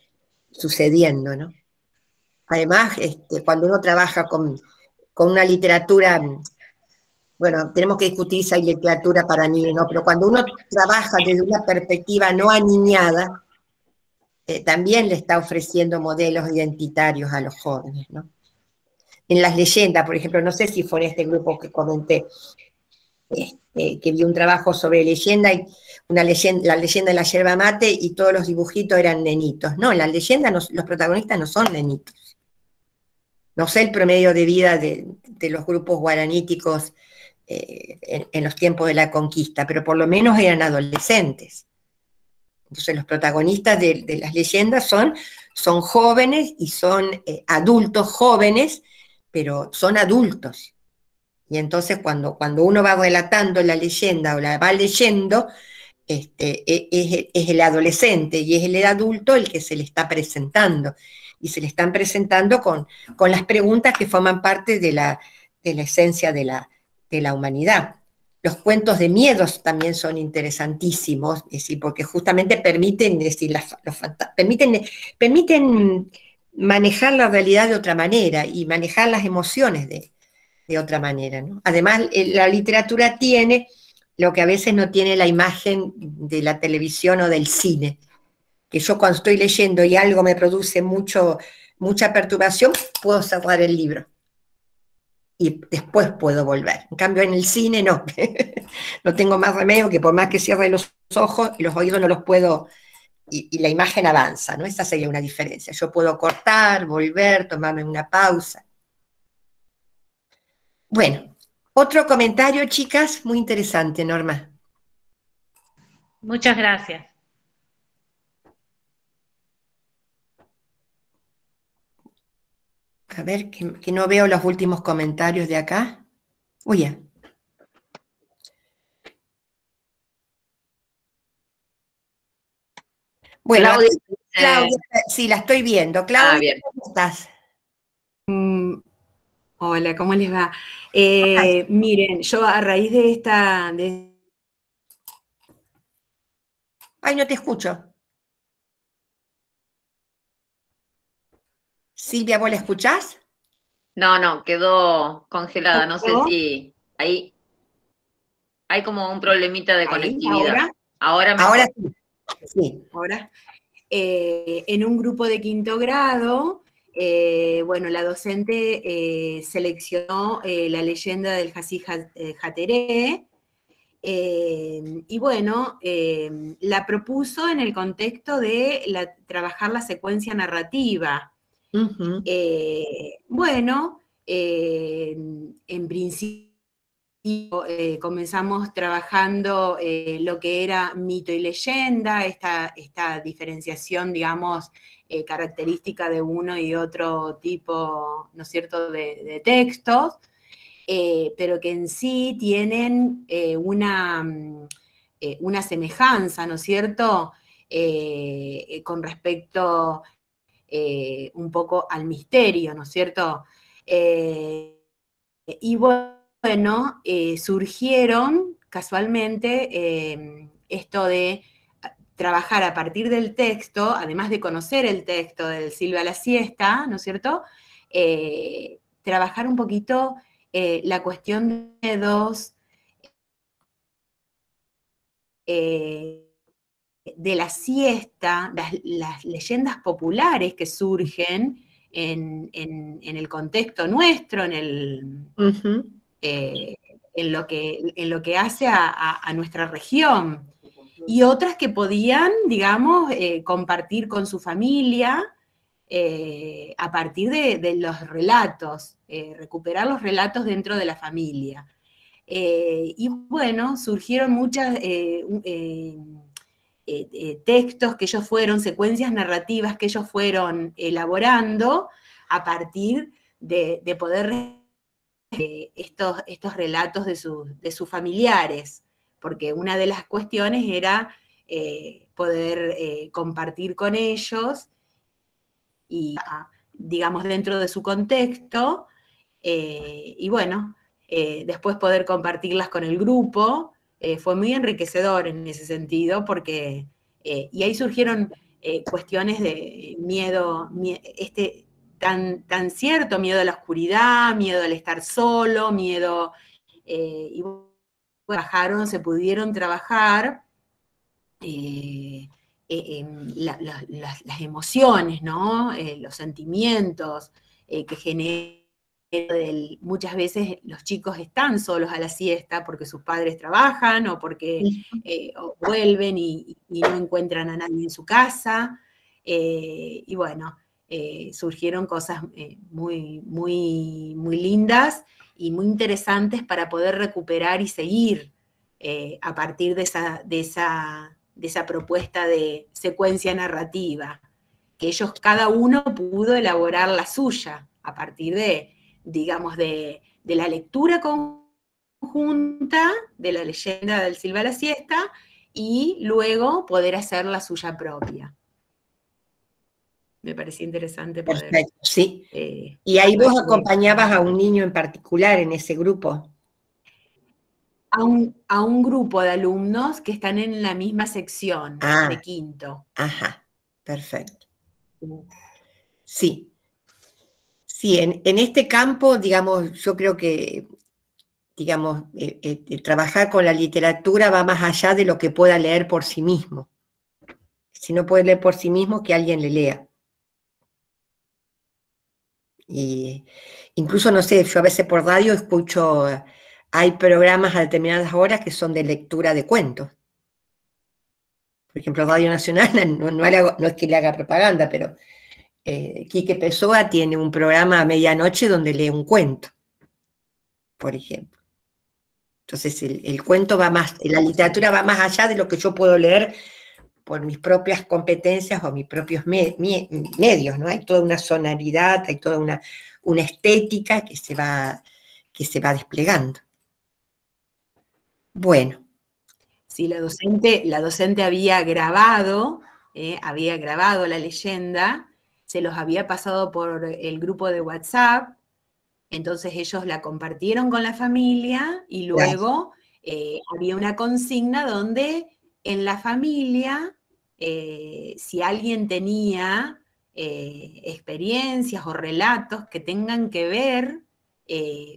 sucediendo, ¿no? Además, cuando uno trabaja con una literatura, bueno, tenemos que discutir si hay literatura para niños, ¿no? Pero cuando uno trabaja desde una perspectiva no aniñada, también le está ofreciendo modelos identitarios a los jóvenes, ¿no? En las leyendas, por ejemplo, no sé si fue en este grupo que comenté, que vi un trabajo sobre leyenda, y la leyenda de la yerba mate, y todos los dibujitos eran nenitos. No, en la leyenda los protagonistas no son nenitos. No sé el promedio de vida de los grupos guaraníticos en los tiempos de la conquista, pero por lo menos eran adolescentes. Entonces los protagonistas de las leyendas son jóvenes, y son adultos jóvenes, pero son adultos. Y entonces cuando uno va relatando la leyenda o la va leyendo, es el adolescente y es el adulto el que se le está presentando. Y se le están presentando con las preguntas que forman parte de la esencia de la humanidad. Los cuentos de miedos también son interesantísimos, es decir, porque justamente permiten manejar la realidad de otra manera y manejar las emociones de otra manera, ¿no? Además, la literatura tiene lo que a veces no tiene la imagen de la televisión o del cine. Que yo cuando estoy leyendo y algo me produce mucha perturbación, puedo cerrar el libro. Y después puedo volver. En cambio, en el cine no. No tengo más remedio que por más que cierre los ojos y los oídos no los puedo, y la imagen avanza, ¿no? Esa sería una diferencia. Yo puedo cortar, volver, tomarme una pausa. Bueno, otro comentario, chicas, muy interesante, Norma. Muchas gracias. A ver, que no veo los últimos comentarios de acá. Uy, ya. Bueno, Claudia, Claudia, sí, la estoy viendo. Claudia, bien. ¿cómo estás? Hola, ¿cómo les va? Miren, yo a raíz de esta... Ay, no te escucho. Silvia, ¿vos la escuchás? No, quedó congelada. No sé si ahí hay como un problemita de conectividad. Ahora mejor. Ahora sí. Sí. Ahora, en un grupo de quinto grado, bueno, la docente seleccionó la leyenda del Jasí Jateré, y bueno, la propuso en el contexto de trabajar la secuencia narrativa. Uh-huh. Bueno, en principio comenzamos trabajando lo que era mito y leyenda, esta diferenciación, digamos, característica de uno y otro tipo, ¿no es cierto?, de textos, pero que en sí tienen una semejanza, ¿no es cierto?, con respecto un poco al misterio, ¿no es cierto? Y bueno, surgieron casualmente esto de trabajar a partir del texto, además de conocer el texto del Silva a la siesta, ¿no es cierto? Trabajar un poquito la cuestión de de la siesta, las leyendas populares que surgen en el contexto nuestro, Uh-huh. en lo que hace a nuestra región, y otras que podían, digamos, compartir con su familia a partir de los relatos, recuperar los relatos dentro de la familia. Y bueno, surgieron muchas textos que ellos fueron, secuencias narrativas que ellos fueron elaborando a partir de poder estos relatos de sus familiares, porque una de las cuestiones era poder compartir con ellos y, digamos, dentro de su contexto, y bueno, después poder compartirlas con el grupo. Fue muy enriquecedor en ese sentido, porque, y ahí surgieron cuestiones de miedo, tan cierto, miedo a la oscuridad, miedo al estar solo, miedo, y bajaron, se pudieron trabajar las emociones, ¿no? Los sentimientos que generan. Muchas veces los chicos están solos a la siesta porque sus padres trabajan o porque o vuelven y no encuentran a nadie en su casa. Y bueno, surgieron cosas muy, muy, muy lindas y muy interesantes para poder recuperar y seguir a partir de esa propuesta de secuencia narrativa, que ellos cada uno pudo elaborar la suya a partir de, digamos, de la lectura conjunta de la leyenda del Silva a la siesta y luego poder hacer la suya propia. Me parecía interesante poder... Perfecto, sí. Y ahí vos acompañabas a un niño en particular en ese grupo. A un grupo de alumnos que están en la misma sección de quinto. Ajá, perfecto. Sí. Sí, en este campo, digamos, yo creo que digamos, trabajar con la literatura va más allá de lo que pueda leer por sí mismo. Si no puede leer por sí mismo, que alguien le lea. Y incluso, no sé, yo a veces por radio escucho, hay programas a determinadas horas que son de lectura de cuentos. Por ejemplo, Radio Nacional, no es que le haga propaganda, pero Quique Pessoa tiene un programa a medianoche donde lee un cuento, por ejemplo. Entonces el cuento va más, la literatura va más allá de lo que yo puedo leer por mis propias competencias o mis propios medios, ¿no? Hay toda una sonoridad, hay toda una estética que se va desplegando. Bueno. Sí, la docente había grabado la leyenda, se los había pasado por el grupo de WhatsApp, entonces ellos la compartieron con la familia y luego había una consigna donde en la familia, si alguien tenía experiencias o relatos que tengan que ver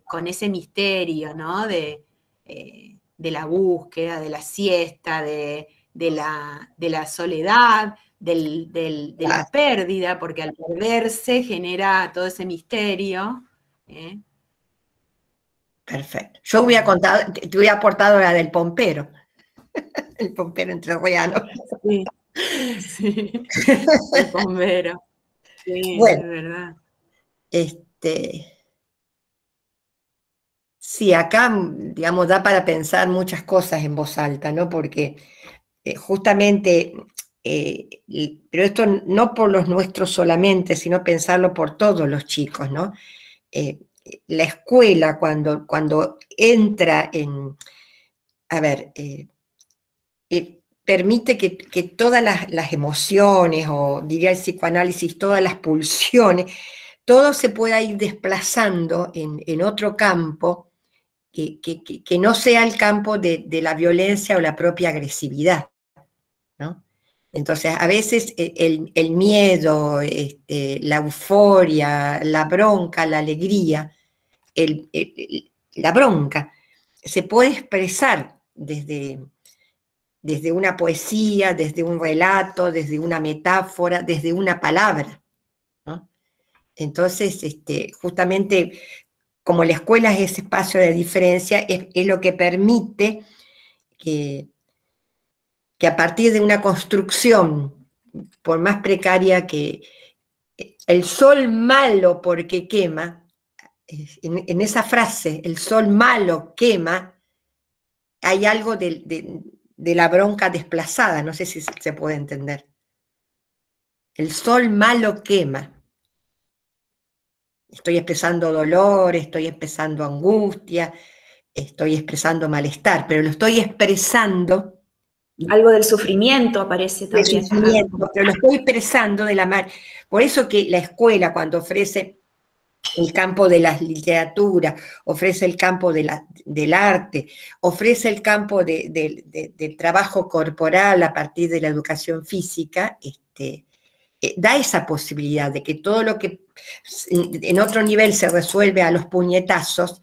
con ese misterio, ¿no? De la búsqueda, de la siesta, de la soledad, de la pérdida, porque al perderse genera todo ese misterio. Perfecto. Yo te hubiera aportado la del pompero, el pompero entrerriano. Sí, sí, el pompero. Sí, bueno, es verdad. Sí, acá, digamos, da para pensar muchas cosas en voz alta, ¿no? Porque justamente, pero esto no por los nuestros solamente, sino pensarlo por todos los chicos, ¿no? La escuela, cuando entra en, a ver, permite que todas las emociones, o diría el psicoanálisis, todas las pulsiones, todo se pueda ir desplazando en otro campo, que no sea el campo de la violencia o la propia agresividad, ¿no? Entonces, a veces el miedo, la euforia, la bronca, la alegría, la bronca, se puede expresar desde una poesía, desde un relato, desde una metáfora, desde una palabra, ¿no? Entonces, justamente, como la escuela es ese espacio de diferencia, es lo que permite que a partir de una construcción, por más precaria que el sol malo porque quema, en esa frase, el sol malo quema, hay algo de la bronca desplazada, no sé si se puede entender. El sol malo quema. Estoy expresando dolor, estoy expresando angustia, estoy expresando malestar, pero lo estoy expresando. Algo del sufrimiento aparece también. Sufrimiento, pero lo estoy expresando de la manera. Por eso que la escuela, cuando ofrece el campo de la literatura, ofrece el campo del arte, ofrece el campo del trabajo corporal a partir de la educación física, da esa posibilidad de que todo lo que en otro nivel se resuelve a los puñetazos,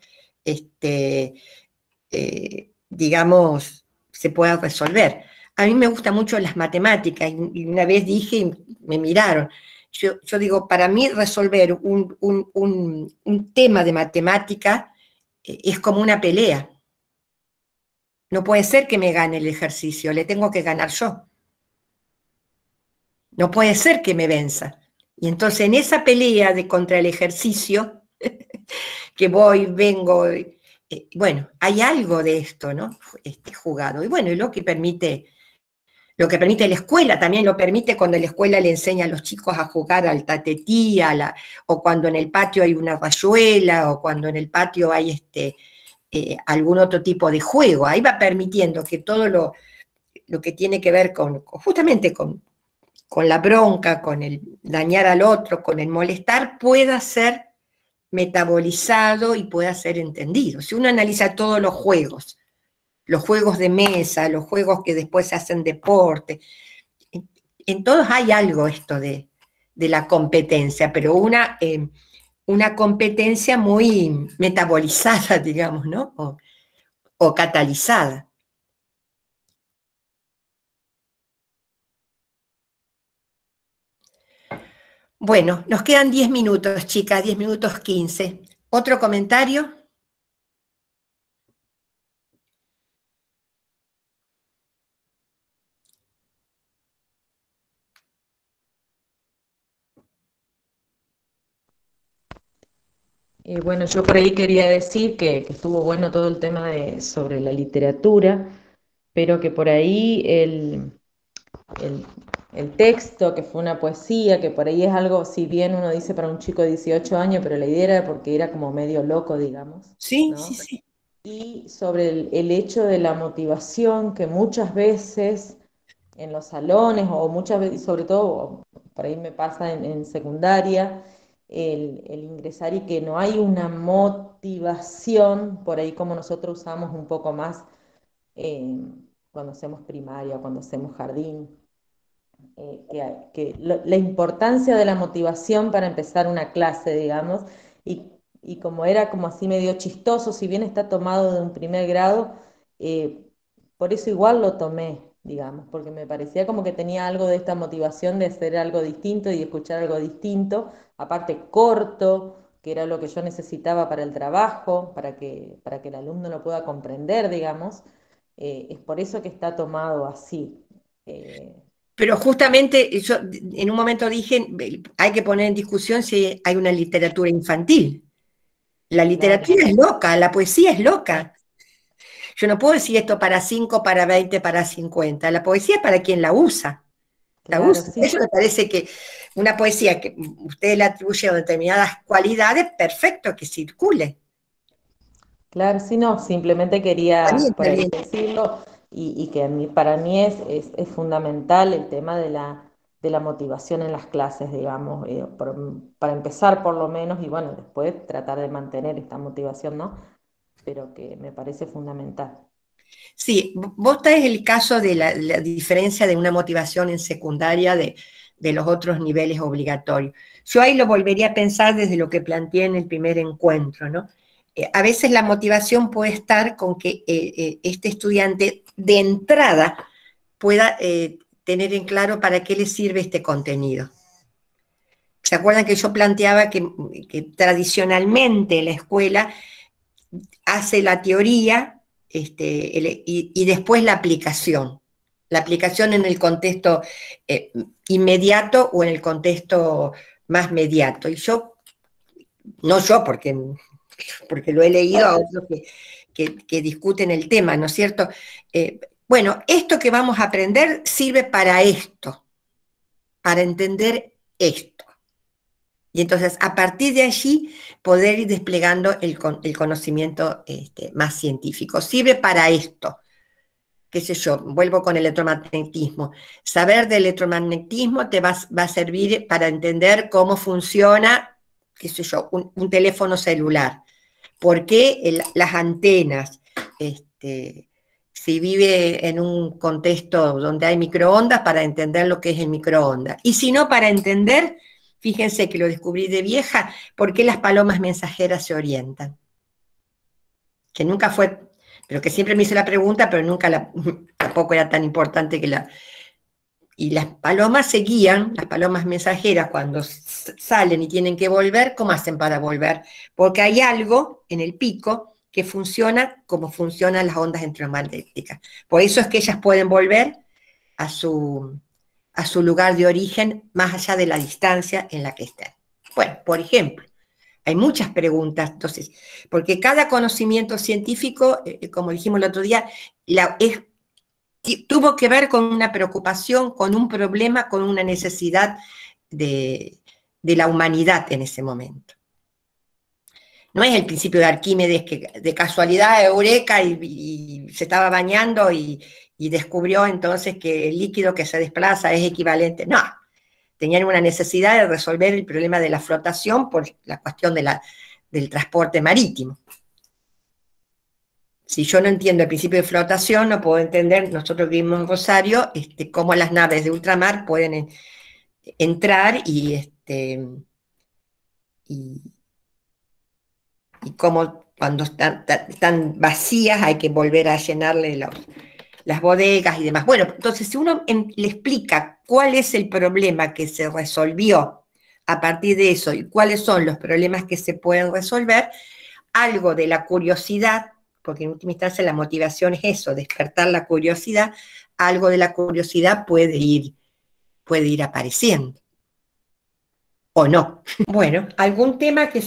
digamos, se pueda resolver. A mí me gustan mucho las matemáticas, y una vez dije, y me miraron, yo digo, para mí resolver un tema de matemática es como una pelea. No puede ser que me gane el ejercicio, le tengo que ganar yo. No puede ser que me venza. Y entonces en esa pelea contra el ejercicio, que voy, vengo, bueno, hay algo de esto, ¿no? Jugado. Y bueno, y lo que permite la escuela, también lo permite cuando la escuela le enseña a los chicos a jugar al tatetí, o cuando en el patio hay una rayuela, o cuando en el patio hay algún otro tipo de juego. Ahí va permitiendo que todo lo que tiene que ver justamente con la bronca, con el dañar al otro, con el molestar, pueda ser metabolizado y pueda ser entendido. Si uno analiza todos los juegos de mesa, los juegos que después se hacen deporte, en todos hay algo esto de la competencia, pero una una competencia muy metabolizada, digamos, ¿no? O catalizada. Bueno, nos quedan 10 minutos, chicas, 10 minutos 15. ¿Otro comentario? Bueno, yo por ahí quería decir que estuvo bueno todo el tema sobre la literatura, pero que por ahí el- el texto, que fue una poesía, que por ahí es algo, si bien uno dice para un chico de 18 años, pero la idea era porque era como medio loco, digamos, Sí, ¿no? sí, sí. Y sobre el hecho de la motivación que muchas veces en los salones, o muchas veces, sobre todo, por ahí me pasa en secundaria, el ingresar y que no hay una motivación, por ahí como nosotros usamos un poco más eh, cuando hacemos primaria, cuando hacemos jardín, la importancia de la motivación para empezar una clase, digamos, y como era como así medio chistoso, si bien está tomado de un primer grado, eh, por eso igual lo tomé, digamos, porque me parecía como que tenía algo de esta motivación de hacer algo distinto y escuchar algo distinto, aparte corto, que era lo que yo necesitaba para el trabajo, para que el alumno lo pueda comprender, digamos, es por eso que está tomado así. Eh, Pero justamente yo en un momento dije, hay que poner en discusión si hay una literatura infantil. La claro. literatura es loca, la poesía es loca. Yo no puedo decir esto para 5, para 20, para 50. La poesía es para quien la usa. La Claro, usa. sí, Eso me parece que una poesía que usted le atribuye a determinadas cualidades, perfecto, que circule. claro, sí, no, simplemente Está bien, quería por está ahí bien. decirlo y que para mí es fundamental el tema de la motivación en las clases, digamos, para empezar por lo menos y bueno, después tratar de mantener esta motivación, ¿no? Pero que me parece fundamental. Sí, vos traes el caso de la diferencia de una motivación en secundaria de los otros niveles obligatorios. Yo ahí lo volvería a pensar desde lo que planteé en el primer encuentro, ¿no? A veces la motivación puede estar con que este estudiante de entrada pueda tener en claro para qué le sirve este contenido. ¿Se acuerdan que yo planteaba que tradicionalmente la escuela hace la teoría y después la aplicación? La aplicación en el contexto inmediato o en el contexto más mediato. Y yo, no yo, porque lo he leído a otros que discuten el tema, ¿no es cierto? Bueno, esto que vamos a aprender sirve para esto, para entender esto. Y entonces, a partir de allí, poder ir desplegando el conocimiento más científico. Sirve para esto. Qué sé yo, vuelvo con el electromagnetismo. Saber de electromagnetismo te va a servir para entender cómo funciona, qué sé yo, un teléfono celular. ¿Por qué las antenas? Si vive en un contexto donde hay microondas, para entender lo que es el microondas. Y si no, para entender, fíjense que lo descubrí de vieja, por qué las palomas mensajeras se orientan. Que nunca fue, pero que siempre me hice la pregunta, pero nunca tampoco era tan importante que la... Y las palomas se guían, las palomas mensajeras, cuando salen y tienen que volver, ¿cómo hacen para volver? Porque hay algo en el pico que funciona como funcionan las ondas electromagnéticas. Por eso es que ellas pueden volver a su lugar de origen más allá de la distancia en la que estén. Bueno, por ejemplo, hay muchas preguntas, entonces, porque cada conocimiento científico, como dijimos el otro día, tuvo que ver con una preocupación, con un problema, con una necesidad de la humanidad en ese momento. No es el principio de Arquímedes que de casualidad, eureka, y se estaba bañando y descubrió entonces que el líquido que se desplaza es equivalente. No, tenían una necesidad de resolver el problema de la flotación por la cuestión del transporte marítimo. Si yo no entiendo el principio de flotación, no puedo entender, nosotros vivimos en Rosario, cómo las naves de ultramar pueden entrar y y cómo cuando están vacías hay que volver a llenarle las bodegas y demás. Bueno, entonces si uno le explica cuál es el problema que se resolvió a partir de eso y cuáles son los problemas que se pueden resolver, algo de la curiosidad, porque en última instancia la motivación es eso, despertar la curiosidad, algo de la curiosidad puede ir apareciendo. ¿O no? Bueno, ¿algún tema que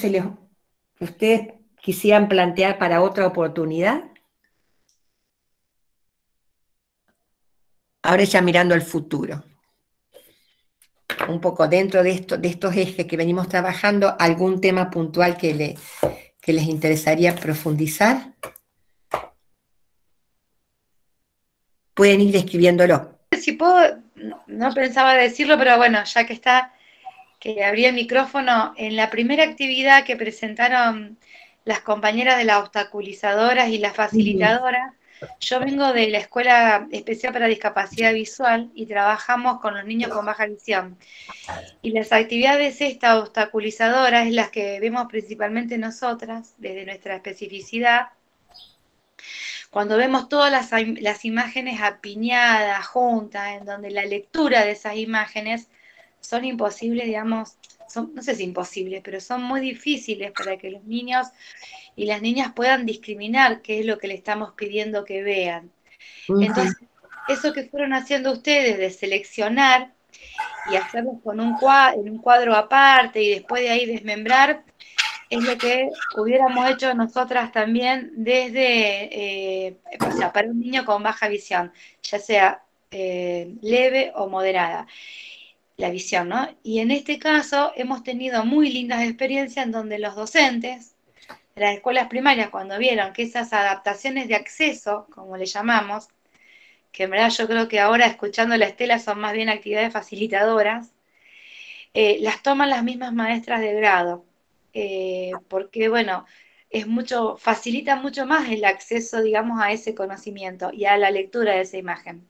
ustedes quisieran plantear para otra oportunidad? Ahora ya mirando al futuro. Un poco dentro de estos ejes que venimos trabajando, ¿algún tema puntual que les interesaría profundizar? Pueden ir escribiéndolo. Si puedo, no pensaba decirlo, pero bueno, ya que está, que abrí el micrófono, en la primera actividad que presentaron las compañeras de las obstaculizadoras y las facilitadoras, yo vengo de la Escuela Especial para Discapacidad Visual y trabajamos con los niños con baja visión. Y las actividades estas obstaculizadoras es las que vemos principalmente nosotras, desde nuestra especificidad. Cuando vemos todas las imágenes apiñadas, juntas, en donde la lectura de esas imágenes son imposibles, digamos, no sé si imposibles, pero son muy difíciles para que los niños y las niñas puedan discriminar qué es lo que le estamos pidiendo que vean. Entonces, eso que fueron haciendo ustedes de seleccionar y hacerlo en un cuadro aparte y después de ahí desmembrar, es lo que hubiéramos hecho nosotras también desde, o sea, para un niño con baja visión, ya sea leve o moderada, la visión, ¿no? Y en este caso hemos tenido muy lindas experiencias en donde los docentes de las escuelas primarias, cuando vieron que esas adaptaciones de acceso, como le llamamos, que en verdad yo creo que ahora escuchando la Estela son más bien actividades facilitadoras, las toman las mismas maestras de grado. Porque, bueno, facilita mucho más el acceso, digamos, a ese conocimiento y a la lectura de esa imagen.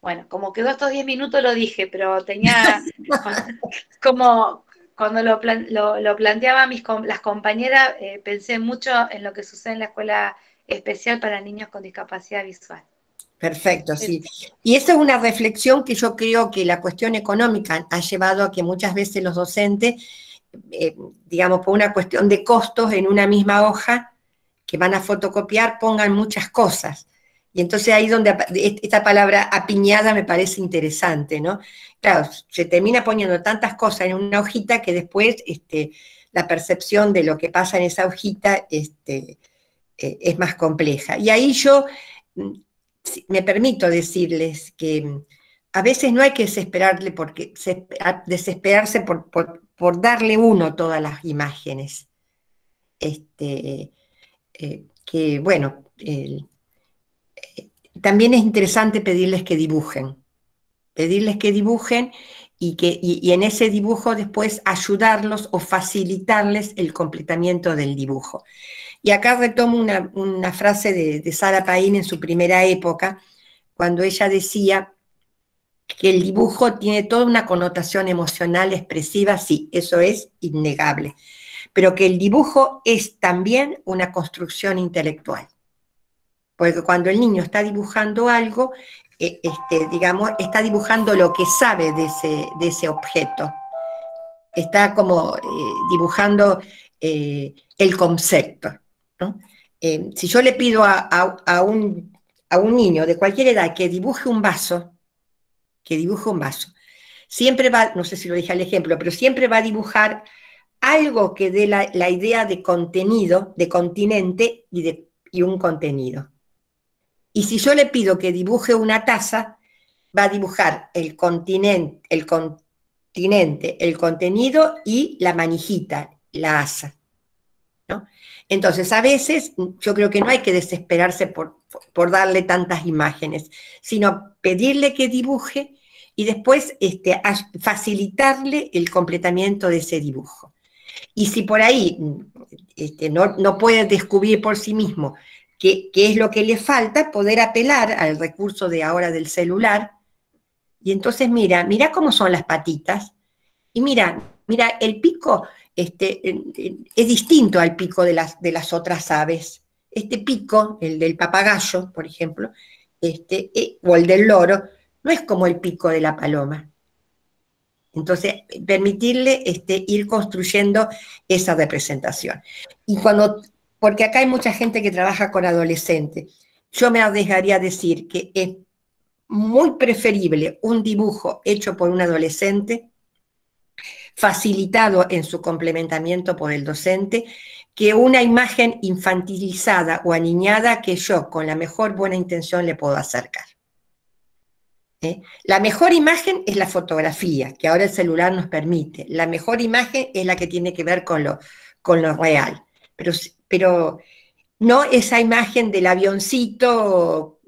Bueno, como quedó estos 10 minutos lo dije, pero tenía, como cuando lo planteaban las compañeras, pensé mucho en lo que sucede en la Escuela Especial para Niños con Discapacidad Visual. Perfecto, sí. Y esa es una reflexión que yo creo que la cuestión económica ha llevado a que muchas veces los docentes, digamos, por una cuestión de costos, en una misma hoja que van a fotocopiar, pongan muchas cosas. Y entonces ahí donde esta palabra apiñada me parece interesante, ¿no? Claro, se termina poniendo tantas cosas en una hojita que después la percepción de lo que pasa en esa hojita es más compleja. Y ahí yo me permito decirles que a veces no hay que desesperarse por darle uno todas las imágenes. Que bueno, también es interesante pedirles que dibujen y en ese dibujo después ayudarlos o facilitarles el completamiento del dibujo. Y acá retomo una frase de Sara Paín en su primera época, cuando ella decía que el dibujo tiene toda una connotación emocional expresiva, sí, eso es innegable, pero que el dibujo es también una construcción intelectual. Porque cuando el niño está dibujando algo, digamos, está dibujando lo que sabe de ese objeto. Está como dibujando el concepto, ¿no? Si yo le pido a un niño de cualquier edad que dibuje un vaso, siempre va, no sé si lo dije al ejemplo, pero siempre va a dibujar algo que dé la idea de contenido, de continente y un contenido. Y si yo le pido que dibuje una taza, va a dibujar el continente, el contenido y la manijita, la asa, ¿no? Entonces, a veces yo creo que no hay que desesperarse por darle tantas imágenes, sino pedirle que dibuje y después facilitarle el completamiento de ese dibujo. Y si por ahí no puede descubrir por sí mismo qué es lo que le falta, poder apelar al recurso de ahora del celular, y entonces mira cómo son las patitas, y mira el pico es distinto al pico de las otras aves. Este pico, el del papagayo, por ejemplo, o el del loro, no es como el pico de la paloma. Entonces, permitirle ir construyendo esa representación. Porque acá hay mucha gente que trabaja con adolescentes. Yo me arriesgaría a decir que es muy preferible un dibujo hecho por un adolescente, facilitado en su complementamiento por el docente, que una imagen infantilizada o aniñada que yo, con la mejor buena intención, le puedo acercar. La mejor imagen es la fotografía, que ahora el celular nos permite. La mejor imagen es la que tiene que ver con lo real. Pero no esa imagen del avioncito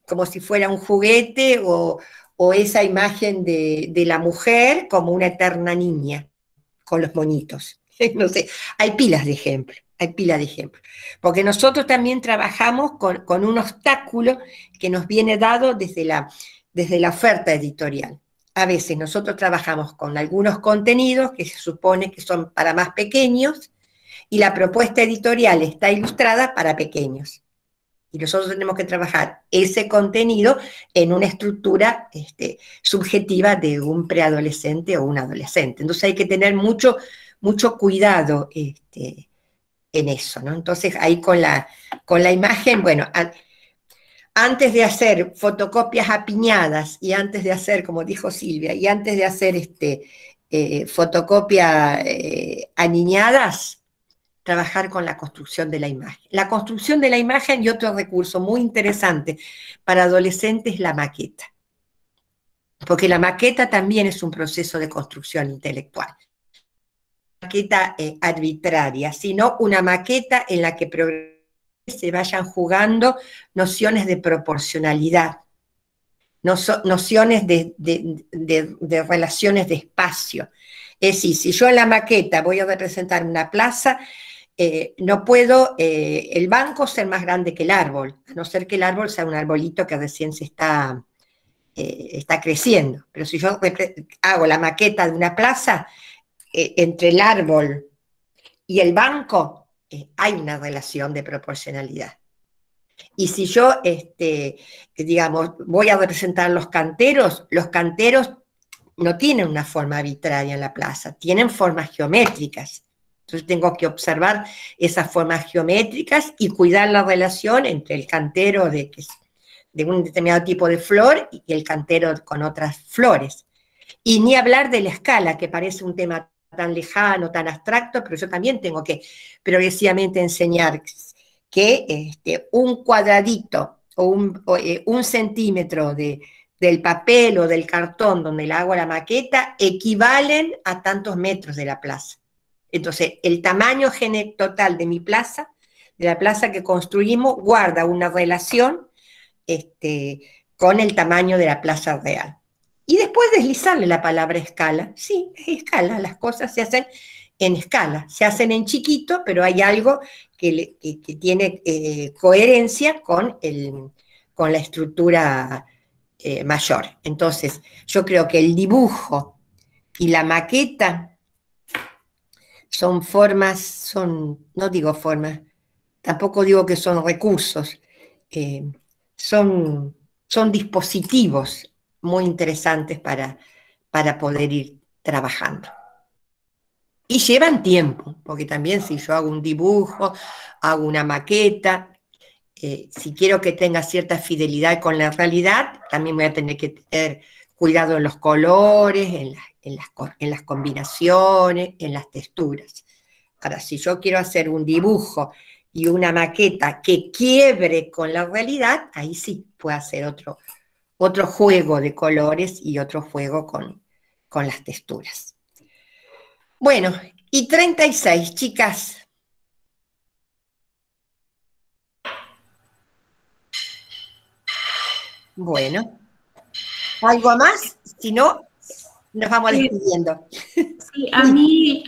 como si fuera un juguete, o esa imagen de la mujer como una eterna niña con los monitos. No sé, hay pilas de ejemplos. Porque nosotros también trabajamos con un obstáculo que nos viene dado desde la oferta editorial. A veces nosotros trabajamos con algunos contenidos que se supone que son para más pequeños, y la propuesta editorial está ilustrada para pequeños. Y nosotros tenemos que trabajar ese contenido en una estructura subjetiva de un preadolescente o un adolescente. Entonces hay que tener mucho cuidado en eso, ¿no? Entonces ahí con la imagen, bueno, antes de hacer fotocopias apiñadas, y antes de hacer, como dijo Silvia, y antes de hacer fotocopias aniñadas, trabajar con la construcción de la imagen. La construcción de la imagen, y otro recurso muy interesante para adolescentes, es la maqueta. Porque la maqueta también es un proceso de construcción intelectual. Maqueta arbitraria, sino una maqueta en la que se vayan jugando nociones de proporcionalidad, nociones de relaciones de espacio. Es decir, si yo en la maqueta voy a representar una plaza, no puedo el banco ser más grande que el árbol, a no ser que el árbol sea un arbolito que recién se está creciendo. Pero si yo hago la maqueta de una plaza, entre el árbol y el banco hay una relación de proporcionalidad. Y si yo, digamos, voy a representar los canteros no tienen una forma arbitraria en la plaza, tienen formas geométricas. Entonces tengo que observar esas formas geométricas y cuidar la relación entre el cantero de un determinado tipo de flor y el cantero con otras flores. Y ni hablar de la escala, que parece un tema tan lejano, tan abstracto, pero yo también tengo que progresivamente enseñar que un cuadradito o un centímetro del papel o del cartón donde le hago la maqueta equivalen a tantos metros de la plaza. Entonces, el tamaño total de mi plaza, de la plaza que construimos, guarda una relación con el tamaño de la plaza real. Y después deslizarle la palabra escala. Sí, es escala, las cosas se hacen en escala, se hacen en chiquito, pero hay algo que tiene coherencia con la estructura mayor. Entonces, yo creo que el dibujo y la maqueta son formas, no digo formas, tampoco digo que son recursos, son dispositivos muy interesantes para poder ir trabajando. Y llevan tiempo, porque también si yo hago un dibujo, hago una maqueta, si quiero que tenga cierta fidelidad con la realidad, también voy a tener que tener cuidado en los colores, en las combinaciones, en las texturas. Ahora, si yo quiero hacer un dibujo y una maqueta que quiebre con la realidad, ahí sí puedo hacer otro juego de colores y otro juego con las texturas. Bueno, y 36, chicas. Bueno, ¿algo más? Si no, nos vamos despidiendo. Sí, a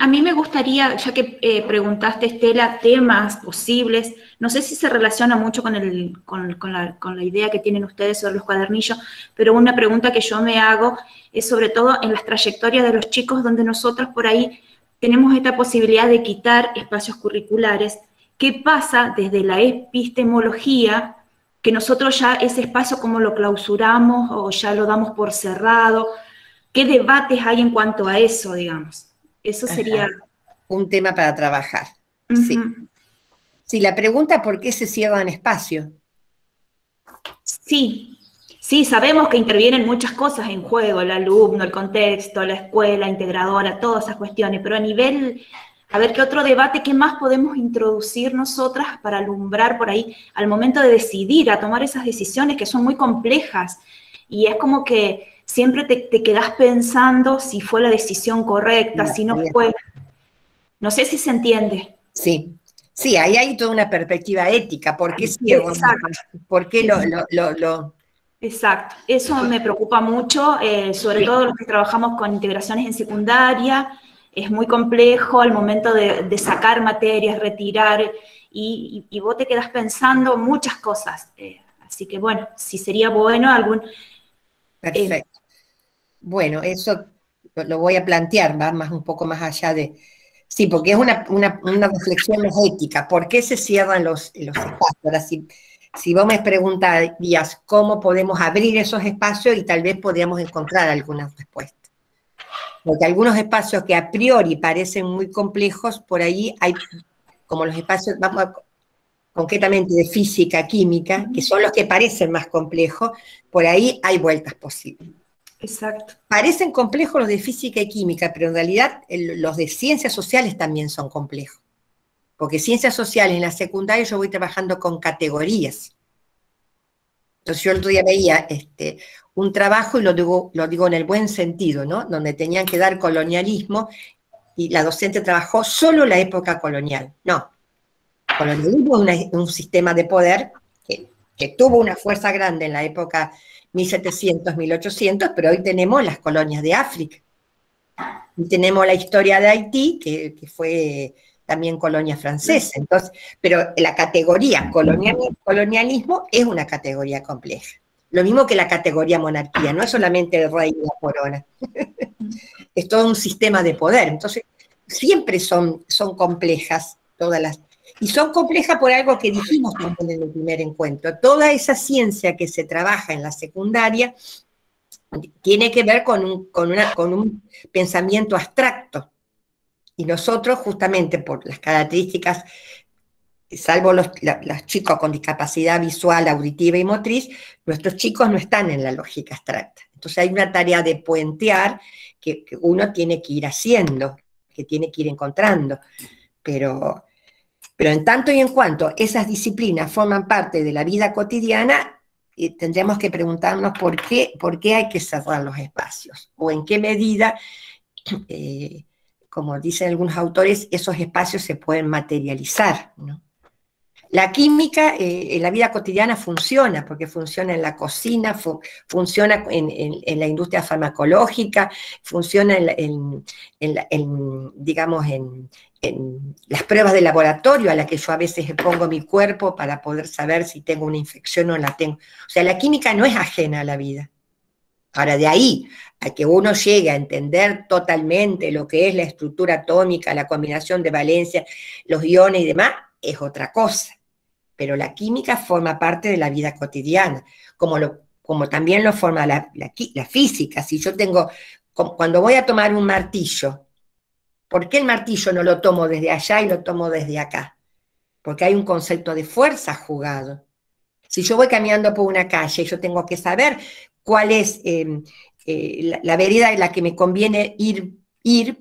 mí me gustaría, ya que preguntaste, Estela, temas posibles, no sé si se relaciona mucho con la idea que tienen ustedes sobre los cuadernillos, pero una pregunta que yo me hago es sobre todo en las trayectorias de los chicos, donde nosotros por ahí tenemos esta posibilidad de quitar espacios curriculares. ¿Qué pasa desde la epistemología? Que nosotros ya ese espacio, ¿cómo lo clausuramos o ya lo damos por cerrado? ¿Qué debates hay en cuanto a eso, digamos? Eso sería... un tema para trabajar. Sí. Sí, la pregunta, ¿por qué se cierran espacios? Sí, sí, sabemos que intervienen muchas cosas en juego, el alumno, el contexto, la escuela integradora, todas esas cuestiones, pero a nivel, a ver, ¿qué otro debate, qué más podemos introducir nosotras para alumbrar por ahí al momento de decidir, a tomar esas decisiones que son muy complejas? Y es como que siempre te quedás pensando si fue la decisión correcta, si no fue. No sé si se entiende. Sí, sí, ahí hay toda una perspectiva ética. ¿Por qué cierro? ¿Por qué lo... Exacto, eso me preocupa mucho, sobre todo los que trabajamos con integraciones en secundaria. Es muy complejo al momento de sacar materias, retirar, y vos te quedás pensando muchas cosas. Así que bueno, si sería bueno algún... Perfecto. Bueno, eso lo voy a plantear, va más un poco más allá de... Sí, porque es una reflexión más ética. ¿Por qué se cierran los espacios? Ahora, si vos me preguntarías cómo podemos abrir esos espacios, y tal vez podríamos encontrar algunas respuestas. Porque algunos espacios que a priori parecen muy complejos, por ahí hay, como los espacios, vamos concretamente de física, química, que son los que parecen más complejos, por ahí hay vueltas posibles. Exacto. Parecen complejos los de física y química, pero en realidad los de ciencias sociales también son complejos. Porque ciencias sociales en la secundaria yo voy trabajando con categorías. Entonces yo el otro día veía un trabajo, y lo digo en el buen sentido, ¿no? Donde tenían que dar colonialismo, y la docente trabajó solo la época colonial. No. Colonialismo es un sistema de poder que tuvo una fuerza grande en la época 1700, 1800, pero hoy tenemos las colonias de África. Y tenemos la historia de Haití, que fue también colonia francesa. Entonces, pero la categoría colonialismo es una categoría compleja. Lo mismo que la categoría monarquía, no es solamente el rey y la corona. Es todo un sistema de poder. Entonces, siempre son complejas todas las... Y son complejas por algo que dijimos también en el primer encuentro. Toda esa ciencia que se trabaja en la secundaria tiene que ver con un pensamiento abstracto. Y nosotros, justamente por las características, salvo los chicos con discapacidad visual, auditiva y motriz, nuestros chicos no están en la lógica abstracta. Entonces hay una tarea de puentear que uno tiene que ir haciendo, que tiene que ir encontrando. Pero en tanto y en cuanto esas disciplinas forman parte de la vida cotidiana, tendríamos que preguntarnos por qué hay que cerrar los espacios, o en qué medida, como dicen algunos autores, esos espacios se pueden materializar, ¿no? La química en la vida cotidiana funciona, porque funciona en la cocina, funciona en la industria farmacológica, funciona digamos, en las pruebas de laboratorio a las que yo a veces pongo mi cuerpo para poder saber si tengo una infección o no la tengo. O sea, la química no es ajena a la vida. Ahora, de ahí a que uno llegue a entender totalmente lo que es la estructura atómica, la combinación de valencia, los iones y demás, es otra cosa. Pero la química forma parte de la vida cotidiana, como también lo forma la física. Si yo cuando voy a tomar un martillo, ¿por qué el martillo no lo tomo desde allá y lo tomo desde acá? Porque hay un concepto de fuerza jugado. Si yo voy caminando por una calle, yo tengo que saber cuál es la vereda en la que me conviene ir,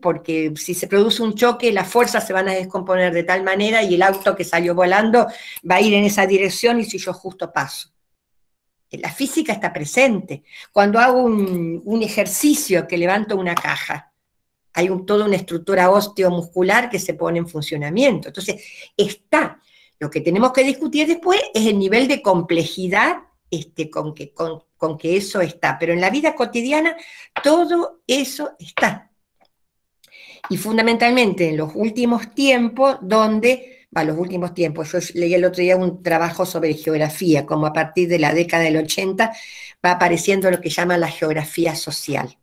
porque si se produce un choque, las fuerzas se van a descomponer de tal manera y el auto que salió volando va a ir en esa dirección, y si yo justo paso. La física está presente. Cuando hago un ejercicio que levanto una caja, hay toda una estructura osteomuscular que se pone en funcionamiento. Entonces, está. Lo que tenemos que discutir después es el nivel de complejidad con que eso está. Pero en la vida cotidiana todo eso está. Y fundamentalmente en los últimos tiempos, yo leí el otro día un trabajo sobre geografía, como a partir de la década del 80 va apareciendo lo que llaman la geografía social,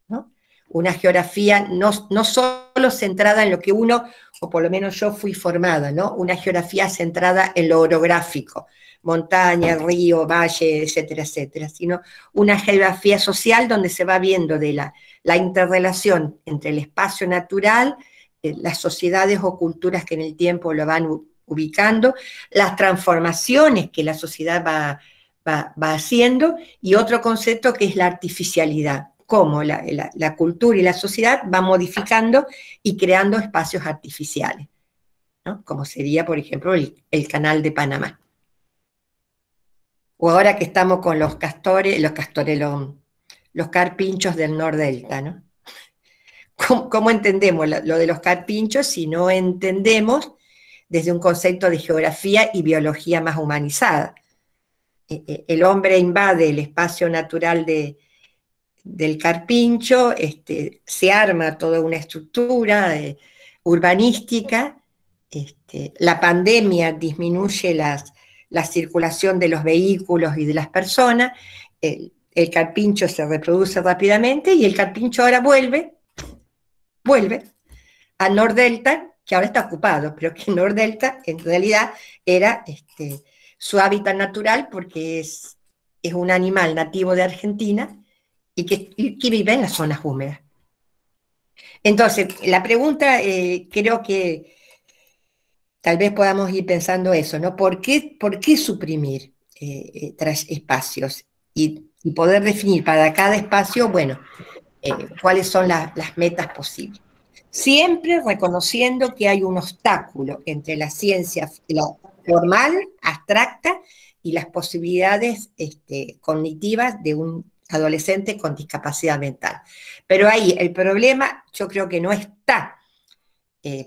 ¿no? una geografía no solo centrada en lo que uno, o por lo menos yo fui formada, ¿no? Una geografía centrada en lo orográfico, montaña, río, valle, etcétera, etcétera, sino una geografía social donde se va viendo de la interrelación entre el espacio natural, las sociedades o culturas que en el tiempo lo van ubicando, las transformaciones que la sociedad va haciendo, y otro concepto que es la artificialidad, cómo la cultura y la sociedad van modificando y creando espacios artificiales, ¿no? Como sería, por ejemplo, el Canal de Panamá. O ahora que estamos con los carpinchos del Nordelta, ¿no? ¿Cómo entendemos lo de los carpinchos si no entendemos desde un concepto de geografía y biología más humanizada? El hombre invade el espacio natural del carpincho, se arma toda una estructura urbanística, la pandemia disminuye la circulación de los vehículos y de las personas, el carpincho se reproduce rápidamente y el carpincho ahora vuelve a Nordelta, que ahora está ocupado, pero que Nordelta en realidad era su hábitat natural porque es un animal nativo de Argentina y que vive en las zonas húmedas. Entonces, la pregunta, creo que tal vez podamos ir pensando eso, ¿no? ¿Por qué suprimir espacios? Y poder definir para cada espacio, bueno, cuáles son las metas posibles. Siempre reconociendo que hay un obstáculo entre la ciencia formal, abstracta, y las posibilidades cognitivas de un adolescente con discapacidad mental. Pero ahí el problema yo creo que no está,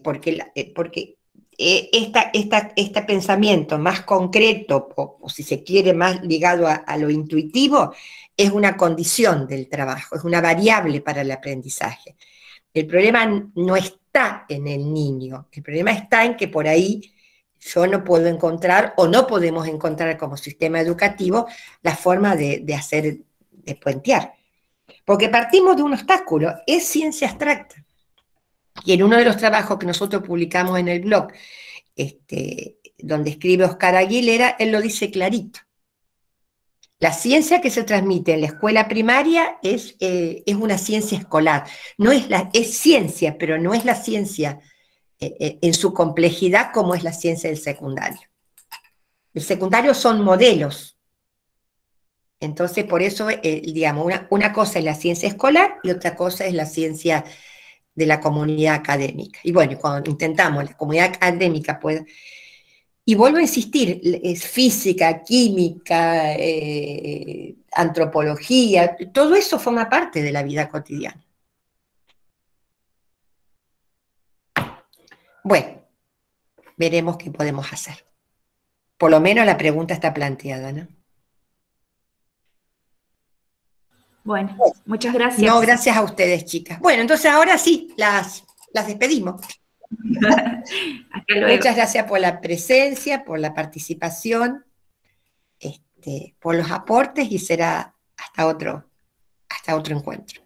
porque este pensamiento más concreto, o si se quiere más ligado a lo intuitivo, es una condición del trabajo, es una variable para el aprendizaje. El problema no está en el niño, el problema está en que por ahí yo no puedo encontrar, o no podemos encontrar como sistema educativo, la forma de puentear. Porque partimos de un obstáculo, es ciencia abstracta. Y en uno de los trabajos que nosotros publicamos en el blog, donde escribe Oscar Aguilera, él lo dice clarito. La ciencia que se transmite en la escuela primaria es una ciencia escolar. Es ciencia, pero no es la ciencia en su complejidad como es la ciencia del secundario. El secundario son modelos. Entonces, por eso, digamos, una cosa es la ciencia escolar y otra cosa es la ciencia de la comunidad académica. Y bueno, cuando intentamos la comunidad académica pueda... Y vuelvo a insistir, es física, química, antropología, todo eso forma parte de la vida cotidiana. Bueno, veremos qué podemos hacer. Por lo menos la pregunta está planteada, ¿no? Bueno, muchas gracias. No, gracias a ustedes, chicas. Bueno, entonces ahora sí, las despedimos. Hasta luego. Muchas gracias por la presencia, por la participación, por los aportes, y será hasta otro encuentro.